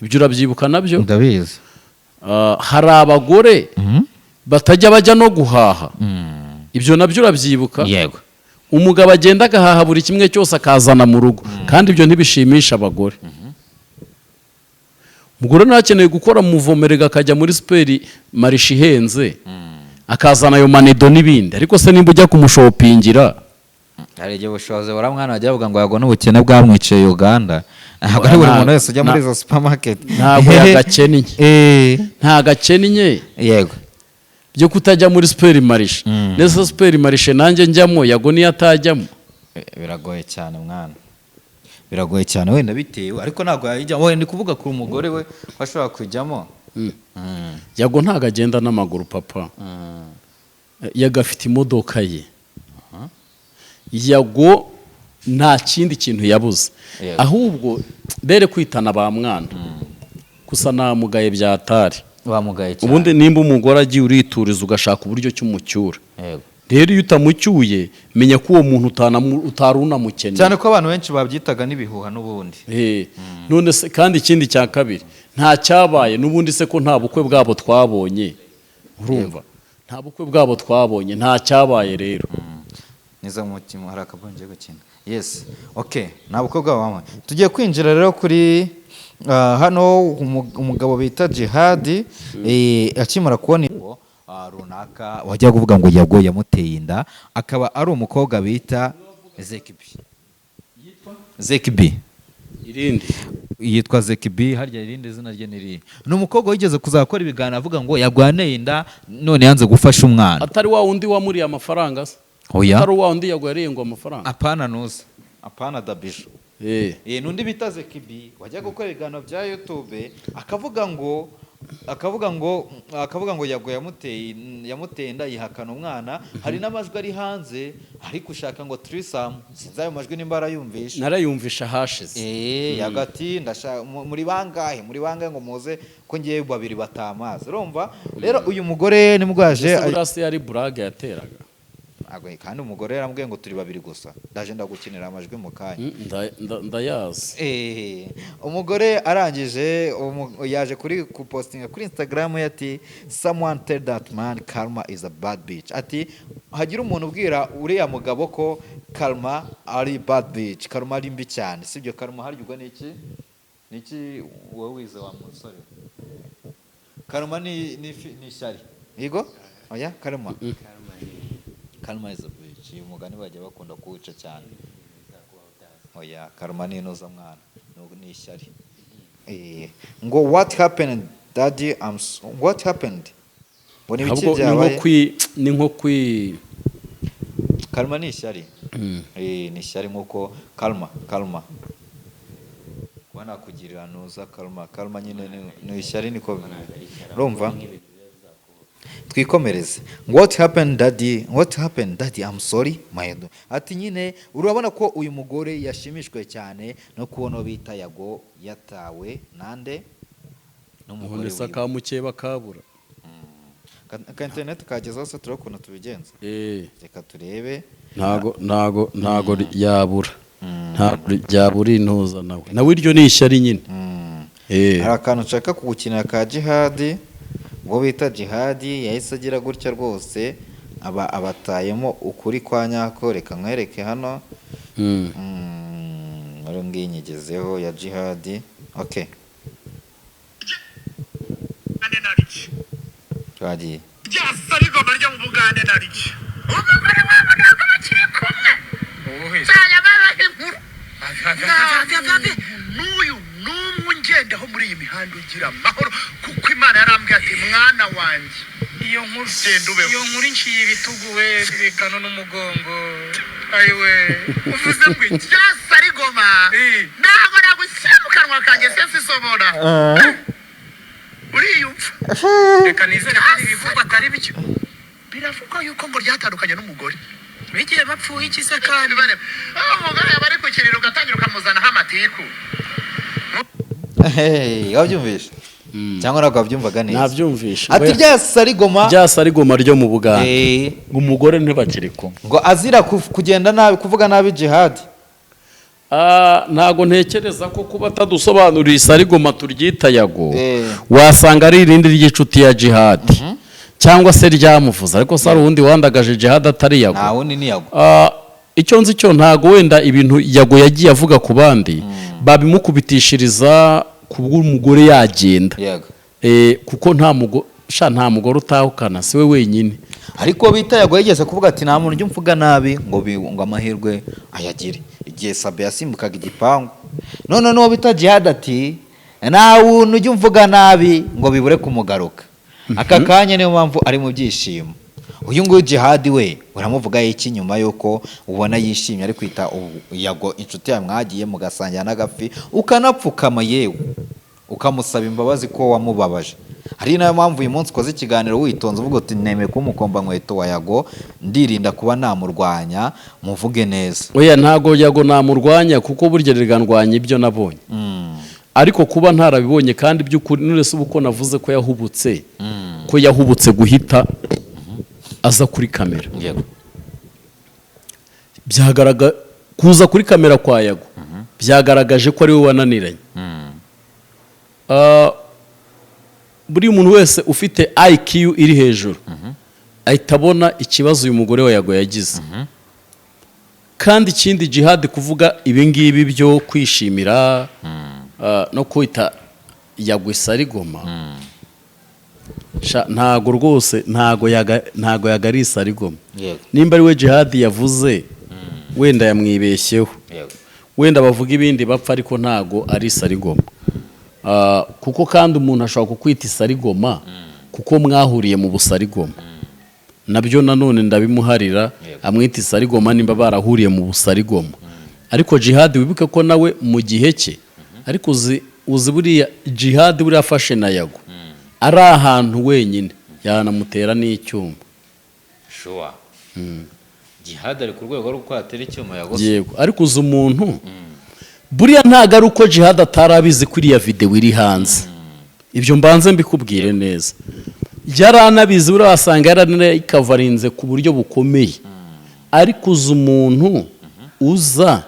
Ibyo urabyibuka nabyo? Ndabizi. Hari abagore batajya bajya no guhaha. Ibyo nabyo urabyibuka? Yego. Umugabo agenda agahaha buri kimwe cyose akazana mu rugo kandi ibyo ntibishimisha abagore. Umugore ntakeneye gukora muvomerega akajya muri superi marishi ihenze akazana ayo manedo n'ibindi, ariko se nimba ujya kumushopingira hari igihe ubushobozi bura mwana bajya bavuga ngo Yago n'ubukene bwamwiciye Uganda. Ntabwo ari buri muntu wese ujya muri izo supermarket. Ntabwo yagakennye. Nta gakennye. Yego. Byo kutajya muri superi marishi. Nese superi marishi nanjye njyamo Yago niyo atajyamo. Biragoye cyane mwana. Biragoye cyane wenda bitewe ariko ntabwo yajya wenda kuvuga ku umugore we washobora kujyamo. Yago ntago agenda n'amaguru papa. Yago afite imodoka ye. Yago nta kindi kintu yabuze Yego. ahubwo bere kwitana ba mwana gusa namugaye byatari bamugaye cyane ubundi nimba umugore agiye urituriza ugashaka uburyo cy'umucyura yego rero iyo utamucyuye menya ko uwo muntu utari unamukeneye cyane ko abantu benshi babyitaga n'ibihuha n'ubundi none se kandi ikindi cya kabiri nta cyabaye n'ubundi se ko nta bukwe bwabo twabonye urumva nta bukwe bwabo twabonye nta cyabaye rero niza mu mutima hari akabonje gukina yes okay nta bukwe bwabo bamwe tugiye kwinjira rero kuri hano umugabo bita Jihad akimara kubona runaka wajya kuvuga ngo yago yamuteye inda akaba ari umukobwa bita Zekibi irindi yitwa Zekibi harya irindi zina rye niri ni umukobwa wigeze kuzakora ibiganiro avuga ngo yagwaneye inda none yanze gufasha umwana atari wa wundi wamuriye amafaranga se oya atari wa wundi yagwariye ngo amafaranga apana nuza apana dabisho nundi bita Zekibi wajya gukora ibiganiro bya YouTube akavuga ngo yago yamuteye inda yihakana umwana hari n'amajwi ari hanze ari gushaka ngo trisam sinzi ayo majwi nimba arayumvisha narayumvisha hashize yagati ndashaka muri bangahe ngo muze ko ngiye babiri batamaze urumva rero uyu mugore nimugwaje urase yari brag yateraga kandi umugore yarambwiye ngo turi babiri gusa ndaje ndagukinira amajwi mu kanya ndayazi umugore arangije yaje kuri kupostinga kuri Instagram yati someone tell that man Karma is a bad bitch ati hagira umuntu ubwira uriya mugabo ko Karma ari bad bitch Karma ari mbi cyane sibyo Karma harugwa niki wowe wize wa musore Karma ni shyari yego oya Karma Karma is a bitch uyu mugani bajya bakunda kuwuca cyane oya Karma ni inoza mwana ni ishyari ngo what happened daddy what happened ngo nibiki byabaye ni nko kwi Karma ni ishyari ni ishyari nkuko Karma kubona kugirira nuza Karma nyine ni ishyari niko urumva twikomereze what happened daddy I'm sorry my God ati nyine urabona ko uyu mugore yashimishwe cyane no kubona bita yago yatawe nande n'umugore we kamukeba kabura ka internet kageza hose turakona tubigenza reka turebe ntago yabura ntabwo ryabura intuza nawe iryo ni ishyari nyine hari akantu nshaka kugukinira ka Jihad ngo bita Jihad yahise agira gutya rwose abatayemo ukuri kwa nyako reka nkwereke hano ari nginyigezeho ya Jihad okay twagiye byasa rigomba ryo mu Bugande nariki umugore wabo ntabwo bakiri kumwe cyane babaye inkuru n'uyu n'umwe ngendaho muri iyi mihanda ugira amahoro kuko Imana yarambwiye ati mwana wanjye iyo nkuru nciye ibitugu we bikano n'umugongo ayiwe uvuze ngo byasa rigoma ntabwo nagushyira mu kanwa kanjye sensi isobora uriyumva reka nizere ko ibivugwa atari byo biravugwa yuko ngo ryatandukanye n'umugore bigiye bapfuye iki se kandi umugore yaba ari ku kiriro ugatangira ukamuzanaho amatiku wabyumvisha cyangwa ntabwo wabyumvaga neza nabyumvisha ati ryasa rigoma ryo mu Bugande umugore ntibakiri kumwe ngo azira kugenda nabi kuvuga nabi Jihad ntago ntekereza ko kuba atadusobanurira isarigoma turyita yago wasanga ari irindi ry'inshuti ya Jihad cyangwa se ryamuvuza ariko sari uwundi wandagaje Jihad atari yago nta wundi ni yago icyo nzi cyo ntago wenda ibintu yago yagiye avuga ku bandi babimukubitishiriza kubw'umugore yagenda kuko nta mugore utahukana siwe wenyine ariko bita yago yigeze kuvuga ati nta muntu ujya umvuga nabi ngo amahirwe ayagire igihe Sabe yasimbukaga igipangu none n'uwo bita Jihad ati nta muntu ujya umvuga nabi ngo bibure kumugaruka aka kanya niyo mpamvu ari mu byishimo uyu nguyu Jihad we uramuvuga iki nyuma yuko ubona yishimye ari kwita yago inshuti ya mwagiye mugasangira n'agafi ukanapfukama yewe ukamusaba imbabazi ko wamubabaje ari nayo mpamvu uyu munsi ukoze ikiganiro witonze uvuga uti nemeye kuba umukomba nkweto wa Yago ndirinda kuba namurwanya muvuge neza. oya ntago Yago namurwanya kuko burya ndwanya ibyo nabonye ariko kuba ntarabibonye kandi by'ukuri nurese uko navuze ko yahubutse guhita aza kuri kamera. Yego. Byagaragaje kuza kuri kamera kwa Yago byagaragaje ko ari we wananiranye. Buri muntu wese ufite IQ iri hejuru ahita abona ikibazo uyu mugore wa Yago yagize. Kandi ikindi Jihad kuvuga ibingibi byo kwishimira no kwita Yago Sarigoma ntago rwose ntago yagari Sarigoma. Nimba ari we Jihad yavuze wenda yamwibeshyeho, wenda bavuga ibindi bapfa ariko ntago ari Sarigoma. Kuko kandi umuntu ashobora kukwita Sarigoma kuko mwahuriye mu busarigoma, nabyo nanone ndabimuharira amwita Sarigoma nimba barahuriye mu busarigoma. Ariko Jihad wibuke ko nawe mu gihe cye ariko uzi buriya Jihad buriya afashe na Yago ari ahantu wenyine yanamutera n'icyuma. Sure. Jihad ari ku rwego rwo kwatera icyuma Yago. Yego, ariko uzi umuntu buriya ntago ari uko Jihad atarabizi kuri ya video iri hanze. Ibyo mbanze mbikubwire neza. Yaranabizi buriya wasanga yaranayikavarinze ku buryo bukomeye. Ariko uzi umuntu uza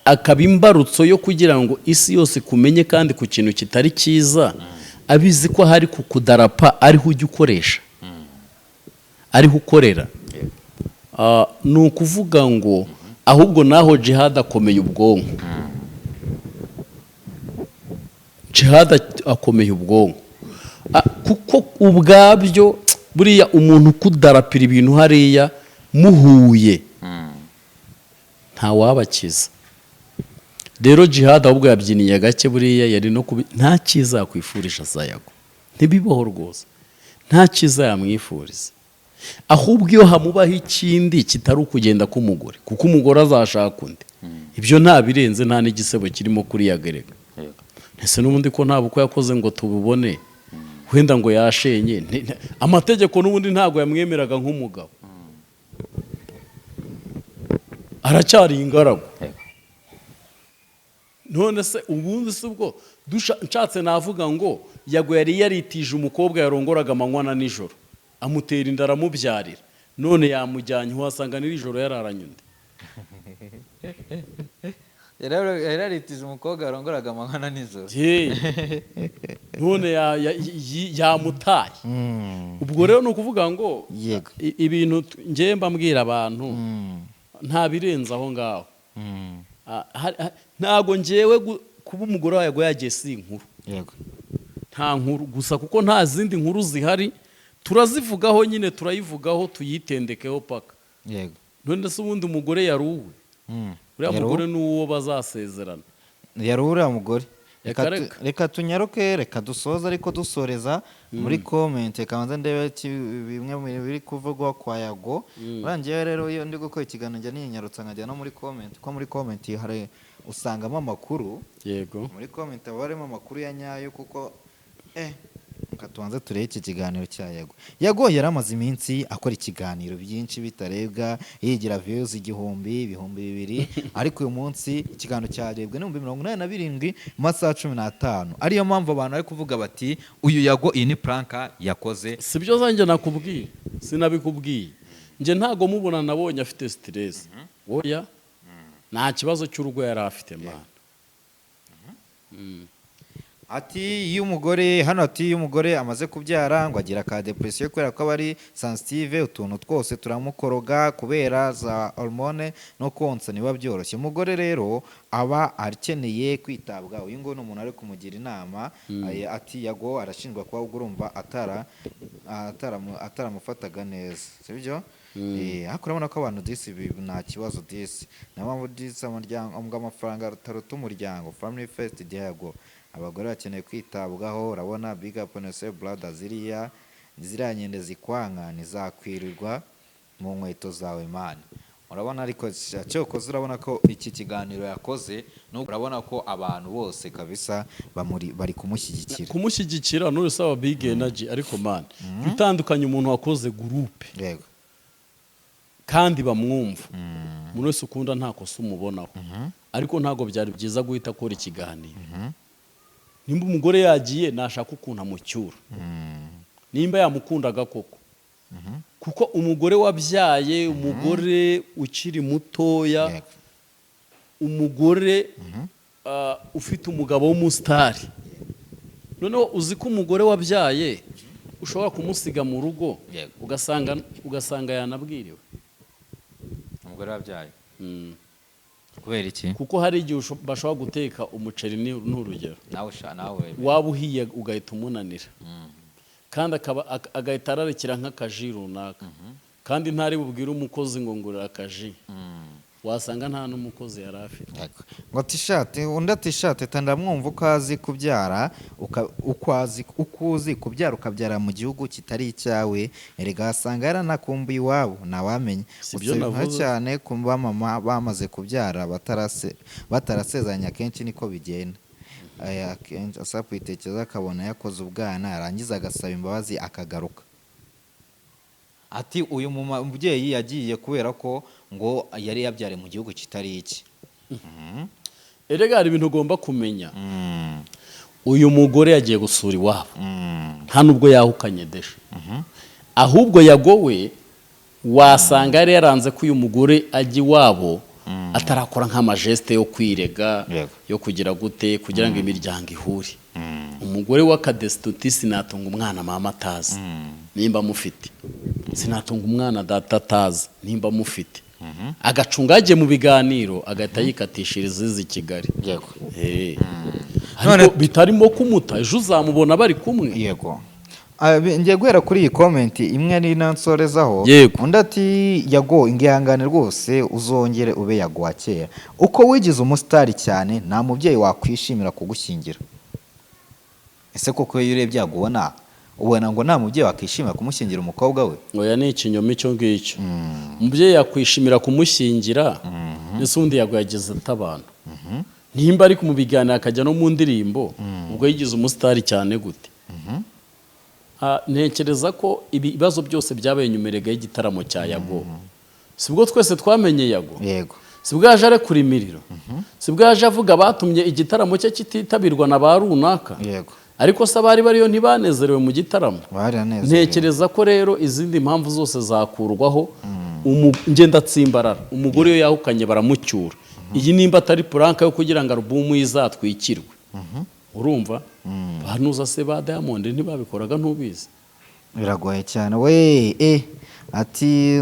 akaba imbarutso yo kugira ngo isi yose kumenye kandi ku kintu kitari cyiza, abizi ko hari kukudarapa ariho ujya ukoresha, ariho ukorera. Ni ukuvuga ngo ahubwo naho Jihad akomeye ubwonko. Jihad akomeye ubwonko kuko ubwabyo buriya umuntu kudarapira ibintu hariya muhuye nta wabakiza. Rero Jihad ahubwo yabyiniye gake buriya yari no nta cyiza yakwifurisha za Yago, ntibibaho rwose, nta cyiza yamwifuriza. Ahubwo iyo hamubaho ikindi kitari ukugenda k'umugore, kuko umugore azashaka undi, ibyo nta birenze, nta n'igisebo kirimo kuri Yagerega. Ese n'ubundi ko nta bukwe yakoze ngo tububone, wenda ngo yashenye, amategeko n'ubundi ntago yamwemeraga nk'umugabo, aracyari ingaragu. None se ubundi se ubwo nshatse navuga ngo Yago yari yaritije umukobwa yarongoraga amanywa na nijoro, amutera inda aramubyarira, none yamujyanye wasanga n'ijoro yararanye undi. Yararitize umukobwa yarongoraga amanywa na nijoro. None yamutaye. Ubwo rero ni ukuvuga ngo ibintu ngiye mbabwira abantu nta birenze aho ngaho. Ntago ngewe kuba umugore wa Yago yagiye si inkuru. Nta nkuru gusa kuko nta zindi nkuru zihari, turazivugaho nyine, turayivugaho tuyitendekeho paka. None se ubundi umugore yaruwe, uriya mugore n'uwo bazasezerana. Uriya mugore. Reka tunyaruke, reka dusoza ariko dusoreza muri comment, kabanza ndebe bimwe biri kuvugwa kwa Yago. Urangiye rero iyo ndi gukora ikiganiro njya ninyarutsa nkajya no muri comment, ko muri comment hari usangamo amakuru. Yego, muri comment barimo amakuru ya nyayo kuko katubanze turebe iki kiganiro cya Yago. Yago yaramaze iminsi akora ikiganiro byinshi bitarebwa, yigira views 1000, ariko uyu munsi ikiganiro cyarebwe ni 187 mu masaha 15. Ariyo mpamvu abantu bari kuvuga bati uyu Yago iyi ni pranka yakoze. Sibyo zanjye nakubwiye, sinabikubwiye. Nje ntago mubona nabonye afite stress. Oya, nta kibazo cy'urugo yari afite mana. Ati iyo umugore hano ati umugore amaze kubyara ngo agira ka depression kubera ko bari sensitive, utuntu twose turamukoroga kubera za hormone no konsa niba byoroshye. Umugore rero aba akeneye kwitabwa. Uyu ngo n'umuntu ari kumugira inama. Ati Yago arashinjwa kuba urumva ataramufataga neza, sibyo? Urabona ko abantu disi nta kibazo disi, na mpamvu disi amafaranga taruta umuryango. Family first Yago, abagore bakeneye kwitabwaho. Urabona big up on yourself brother, ziriya nyende zikwanka ntizakwirirwa mu nkweto zawe man. urabona ariko cyokoze urabona ko iki kiganiro yakoze urabona ko abantu bose kabisa bari kumushyigikira n'urusaba big energy ariko man bitandukanye umuntu wakoze groupe yego kandi bamwumva umuntu wese ukunda nta kosa umubonaho ariko ntago byari byiza guhita akora ikiganiro nimba umugore yagiye nashaka ukuntu amucyura nimba yamukundaga koko kuko umugore wabyaye umugore ukiri mutoya umugore ufite umugabo w'umusitari noneho uzi ko umugore wabyaye ushobora kumusiga mu rugo ugasanga yanabwiriwe umugore wabyaye kubera iki kuko hari igihe bashobora guteka umuceri n'urugero nawe waba uhiye ugahita umunanira kandi agahita ararekera nk'akaji runaka kandi ntari bubwire umukozi ngo ngurira akaji wasanga nta n'umukozi yari afite ngo tishate undi atishate tandamwumva uko azi kubyara uko uzi kubyara ukabyara mu gihugu kitari icyawe erega asanga yaranakumbuye iwabo ntawamenye usibye cyane ku bamama bamaze kubyara batarasezeranye akenshi niko bigenda akenshi asa kwitekereza akabona yakoze ubwana yarangiza agasaba imbabazi akagaruka ati uyu mubyeyi yagiye kubera ko ngo yari yabyare mu gihugu kitari iki erega hari ibintu ugomba kumenya uyu mugore yagiye gusura iwabo nta nubwo yahukanye desha ahubwo yagowe wasanga yari yaranze ko uyu mugore ajya iwabo atarakora nk'amajeste yo kwirega yo kugira gute kugira ngo imiryango ihure umugore w'akadesituti sinatunga umwana mama atazi nimba mufite sinatunga umwana data atazi nimba mufite agacunga yagiye mu biganiro agahita yikatishiriza izi Kigali ariko bitarimo kumuta ejo uzamubona bari kumwe yego ngiye guhera kuri iyi komenti imwe ari nansorezaho undi ati yago ingihangane rwose uzongere ube yago wa kera uko wigize umusitari cyane nta mubyeyi wakwishimira kugushyingira ese koko iyo urebye yagubona ubona ngo nta mubyeyi wakwishimira kumushyingira umukobwa we oya ni ikinyoma icyo ngicyo umubyeyi yakwishimira kumushyingira ndetse undi yago yagize atabana nimba ariko mu biganiro akajya no mu ndirimbo ubwo yigize umusitari cyane gute ntekereza ko ibibazo byose byabaye nyumerega y'igitaramo cya yago sibwo twese twamenye yago yego sibwo yaje arekura imiriro sibwo yaje avuga batumye igitaramo cye kititabirwa na ba runaka yego ariko se abari bariyo ntibanezerewe mu gitaramo ntekereza ko rero izindi mpamvu zose zakurwaho ngendatsimbarara umugore iyo yahukanye baramucyura iyi nimba atari puranka yo kugira ngo alubumu izatwikirwe urumva banuza se ba Diamond ntibabikoraga ntubizi biragoye cyane we ati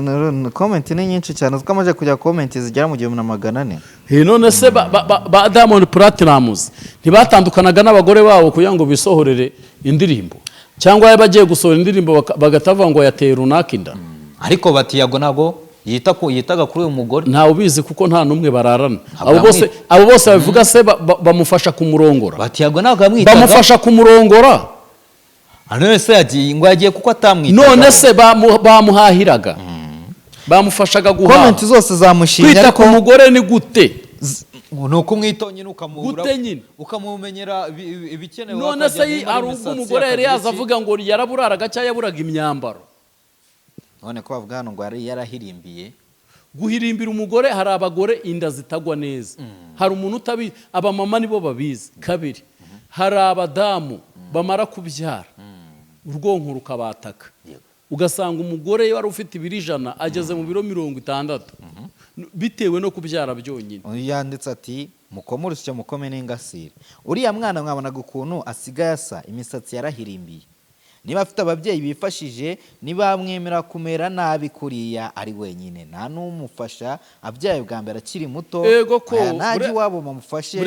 comment ni nyinshi cyane twamaje kujya comment zigera mu 1400 none se ba Diamond Platnumz ntibatandukanaga n'abagore babo kugira ngo bisohorere indirimbo cyangwa bagiye gusohora indirimbo bagatavuga ngo yateye runaka inda ariko batiyago nago yitaga kuri uyu mugore ntawe ubizi kuko nta numwe bararana abo bose bavuga se bamufasha kumurongora batiyago nago yamwitaga bamufasha kumurongora none se yagiye kuko atamwitaga none se bamuhahiraga bamufashaga guhaha comment zose zamushinja kwita ku mugore ni gute nuko umwitonye nukamubura ukamumenyera ibikenewe none se ari umugore yari yaza avuga ngo yaraburaraga cyangwa yaburaga imyambaro none ko bavuga hano ngo yari yarahirimbiye guhirimbira umugore hari abagore inda zitagwa neza hari umuntu utabizi abamama nibo babizi kabiri hari abadamu bamara kubyara urwonko rukabataka ugasanga umugore wari ufite ibiro 100 ageze mu biro 60 bitewe no kubyara byonyine yanditse ati mukomurusye mukome n'ingasire uriya mwana mwabonaga ukuntu asigaye asa imisatsi yarahirimbiye niba afite ababyeyi bifashije niba mwemera kumera nabi kuriya ari wenyine nta n'umufasha abyaye bwa mbere akiri muto naji wabo bamufashe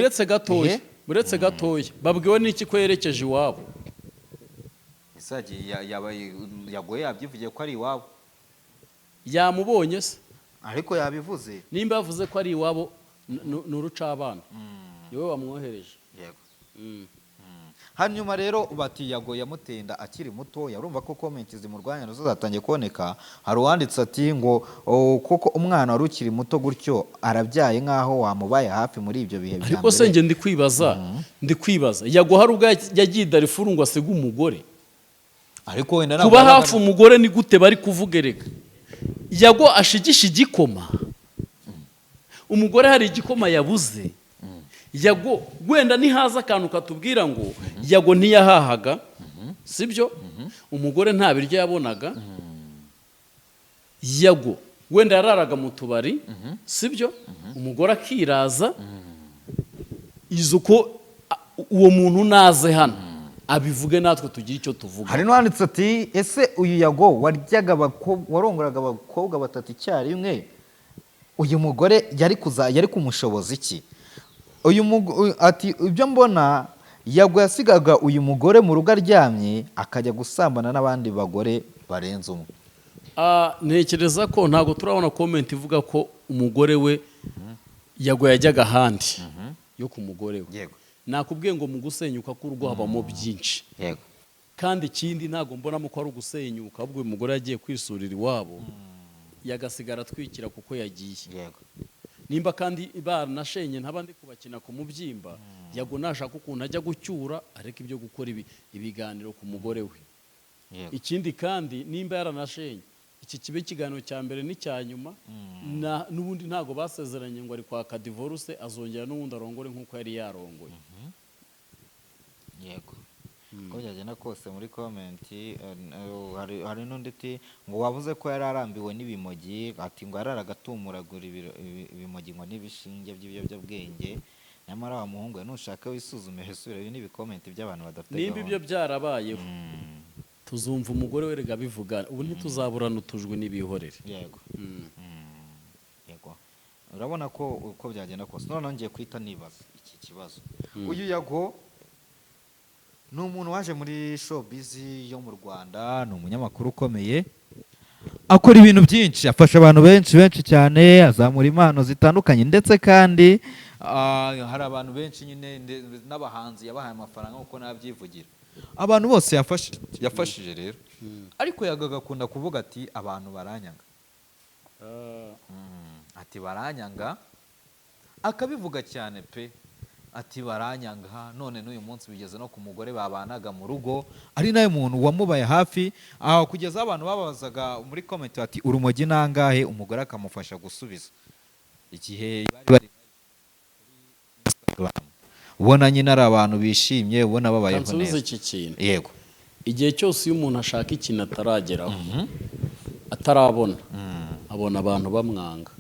buretse gatoya babwiwe n'iki ko yerekeje iwabo isagiye yagoye yabyivugiye ko ari iwabo yamubonye se ariko yabivuze nimba yavuze ko ari iwabo n'urucabana yewe wamwohereje yego hanyuma rero bati Yago yamutenda akiri muto, urumva ko komenti zimurwanya nazo zatangiye kuboneka. Hari uwanditse ati ngo koko umwana wari ukiri muto gutyo arabyaye nk'aho wamubaye hafi muri ibyo bihe bya mbere. Ariko se nge ndi kwibaza Yago hari ubwo yagiye Darifuru ngo asige umugore, ariko wenda kuba hafi umugore ni gute bari kuvuga erega Yago ashigisha igikoma, umugore hari igikoma yabuze. Yago wenda nihaza akantu katubwira ngo Yago ntiyahahaga, sibyo? Umugore nta biryo yabonaga. Yago wenda yararaga mu tubari, sibyo? Umugore akiraza. Izo ko uwo muntu naze hano abivuge natwe tugira icyo tuvuga. Hari n'uwanditse ati ese uyu Yago warongoraga abakobwa batatu icyarimwe, uyu mugore yari kumushoboza iki? Ati ibyo mbona Yago yasigaga uyu mugore mu rugo aryamye akajya gusambana n'abandi bagore barenze umwe. Ntekereza ko ntabwo turabona comment ivuga ko umugore we Yago yajyaga ahandi yo ku mugore we. Nakubwiye ngo mu gusenyuka k'urugo habamo byinshi, kandi ikindi ntabwo mbonamo ko ari ugusenyuka, ahubwo uyu mugore yagiye kwisurira iwabo yagasigara atwikira kuko yagiye. Nimba kandi baranashenye ntabandi kubakina ku mubyimba, Yago nashaka ukuntu ajya gucyura ariko ibyo gukora ibiganiro ku mugore we. Ikindi kandi nimba yaranashenye, iki kibe ikiganiro cya mbere n'icya nyuma, n'ubundi ntabwo basezeranye ngo ari kwaka divorce, azongera n'ubundi arongore nk'uko yari yarongoye. Yego, ko byagenda kose muri komenti hari n'undi ati ngo wavuze ko yari arambiwe n'ibimogi, ati ngo yararaga atumuragura ibimogi ngo n'ibishinge by'ibiyobyabwenge, nyamara wa muhungu we nushaka wisuzume hesure. Ibi ni ibikomenti by'abantu badafite nimba ibyo byarabayeho tuzumva umugore we rega bivuga, ubu ntituzaburana utujwe n'ibihorere. Yego. Urabona ko uko byagenda kose. None ngiye kwita nibaza iki kibazo. Uyu Yago ni umuntu waje muri showbiz yo mu Rwanda, ni umunyamakuru ukomeye, akora ibintu byinshi, afasha abantu benshi cyane, azamura impano zitandukanye, ndetse kandi hari abantu benshi nyine n'abahanzi yabahaye amafaranga uko nabyivugira. Abantu bose yafashije rero. Ariko yagakunda kuvuga ati abantu baranyanga. Ati baranyanga, akabivuga cyane pe. Ati baranyanga, none n'uyu munsi bigeze no ku mugore babanaga mu rugo, ari nawe muntu wamubaye hafi, kugeza abantu babazaga muri comment ati urumogi nangahe, umugore akamufasha gusubiza. Igihe bari Instagram, ubona nyine ari abantu bishimye, ubona babayeho neza. Iki kintu. Yego. Igihe cyose iyo umuntu ashaka ikintu atarageraho, atarabona, abona abantu bamwanga.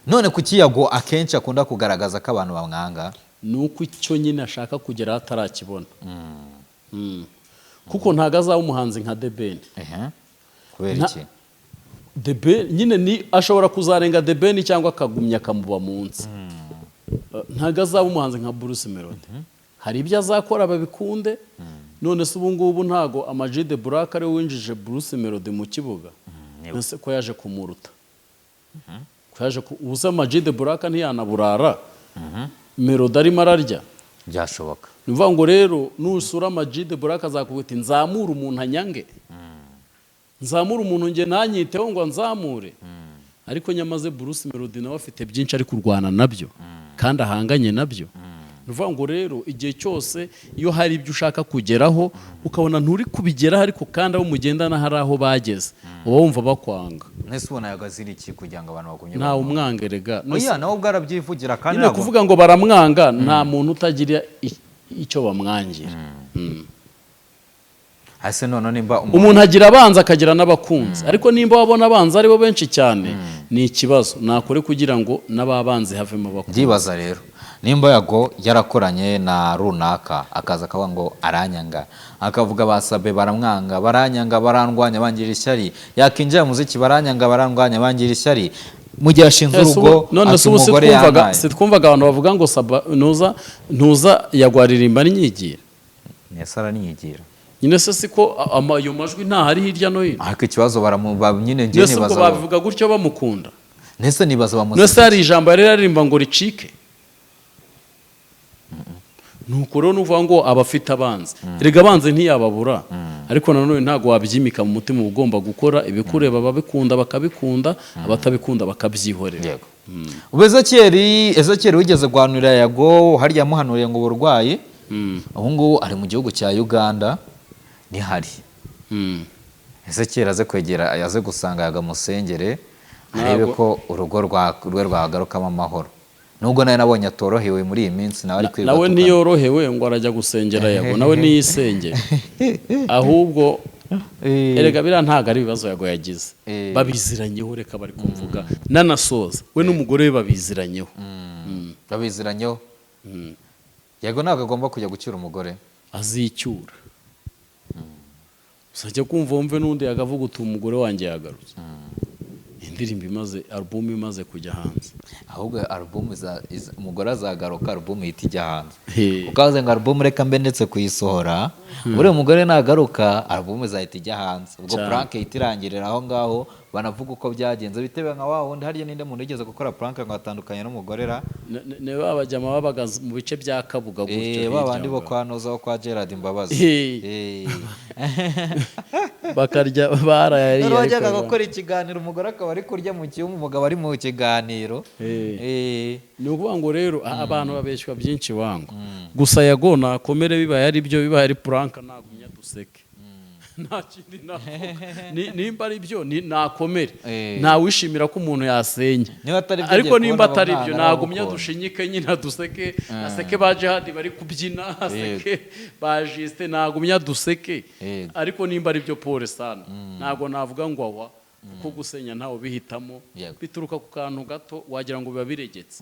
None kuki Yago akenshi akunda kugaragaza ko abantu bamwanga? Nuko icyo nyine ashaka kugeraho atarakibona. Kuko ntago azaba umuhanzi nka The Ben. Kubera iki? The Ben nyine ni ashobora kuzarenga The Ben cyangwa akagumya akamuba munsi. Ntago azaba umuhanzi nka Bruce Melody. Hari ibyo azakora babikunde. None se ubu ngubu ntago Ama G The Black ari winjije Bruce Melody mu kibuga. Nese ko yaje kumuruta. Ubusa Ama G The Black ntiyanaburara. Melody arimo ararya. Byashoboka. Nivuga ngo rero nusura Ama G The Black azakubita nzamura umuntu anyange. Nzamura umuntu nge ntanyiteho ngo nzamure. Ariko nyamaze Bruce Melody nawe afite byinshi ari kurwana nabyo kandi ahanganye nabyo. Nivuga ngo rero igihe cyose iyo hari ibyo ushaka kugeraho ukabona nturi kubigeraho, ariko kandi abo mugendana hari aho bageze, uba wumva bakwanga. Nese ubona yagazira iki kugira ngo abantu bakunye? Nta umwangerega. Oya nawe bwarabyivugira kandi ntabwo kuvuga ngo baramwanga, nta muntu utagira icyo bamwangira. Hase none nimba umuntu agira abanza akagira n'abakunzi, ariko nimba wabona abanza ari bo benshi cyane ni ikibazo. Nakore kugira ngo n'ababanzi havemo abakunzi. Ndibaza rero nimba Yago yarakoranye na runaka akaza akavuga ngo aranyanga, akavuga basabe baramwanga, baranyanga, barandwanya, bangira ishyari, yakinjira muziki baranyanga, barandwanya, bangira ishyari, mu gihe ashinze urugo ati umugore yangaye. Twumvaga abantu bavuga ngo ntuza Yago aririmba n'inyigira. Nese aranyigira. Nyine se siko ayo majwi nta hari hirya no hino. Ariko ikibazo nyine ngiye nibaza. Nese ko babivuga gutyo bamukunda. Nese nibaza Nese hari ijambo yari aririmba ngo ricike. nuko rero nuvuga ngo abafite abanzi erega abanzi ntiyababura ariko nanone ntago wabyimika mu mutima ugomba gukora ibikureba ababikunda bakabikunda abatabikunda bakabyihorera. Ezekiel wigeze guhanurira Yago harya yamuhanuriye ngo uburwayi ubu ngubu ari mu gihugu cya Uganda ntihari. Ezekiel aze kwegera yaze gusanga yagamusengere arebe ko urugo rwe rwagarukamo amahoro. Nubwo nawe nabonye atorohewe muri iyi minsi nawe ari kwiga. Nawe ntiyorohewe ngo arajya gusengera Yago nawe niyisengere. Ahubwo erega bira ntago ari ibibazo Yago yagize. Babiziranyeho reka bari kumvuga nanasoza we n'umugore we babiziranyeho. Babiziranyeho. Yago ntago agomba kujya gucyura umugore. Azicyura. Sajya kumva wumve n'undi yagavuga uti umugore wanjye yagarutse. Indirimbo imaze album imaze kujya hanze. Ahubwo album umugore azagaruka album ihita ijya hanze. Ukaze ngo album reka mbe ndetse kuyisohora. Ure umugore nagaruka album izahita ijya hanze. Ubwo prank itirangirira aho ngaho banavuga uko byagenze bitebe nka wa wundi hariye ninde muntu yigeze gukora prank ngo atandukanye n'umugore ra. Ne babajyama babaga mu bice bya Kabuga gutyo. Babandi bo kwanoza wo kwa Gerard Mbabazi. Bakarya barayari. Wajyaga gukora ikiganiro umugore akaba ari kurya mu cyuma umugabo ari mu kiganiro. Ni ukuvuga ngo rero abantu babeshywa byinshi wangu. Gusa Yago nakomere bibaye ari byo bibaye ari prank nagumya duseke. Nta kindi nimba ari byo nakomere nta wishimira ko umuntu yasenye ariko nimba atari byo nagumya dushinyike nyina duseke aseke baje hadi bari kubyina aseke bajiste nagumya duseke ariko nimba ari byo pole sana nago navuga ngo awa ko gusenya ntawo bihitamo bituruka ku kantu gato wagira ngo biba biregetse.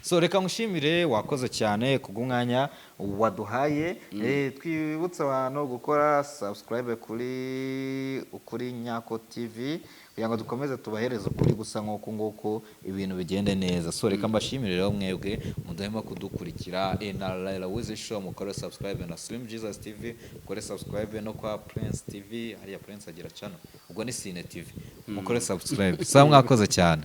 So reka ngushimire wakoze cyane kubw'umwanya waduhaye. Twibutse abantu gukora subscribe kuri Nyako TV kugira ngo dukomeze tubahereze kuri gusa nk'uko nguko ibintu bigende neza. So reka mbashimire rero mwebwe mudahema kudukurikira NRL Wiz Show mukore subscribe na Slim Jesus TV mukore subscribe no kwa Prince TV hariya Prince agira channel ubwo ni Cine TV mukore subscribe. Sa mwakoze cyane.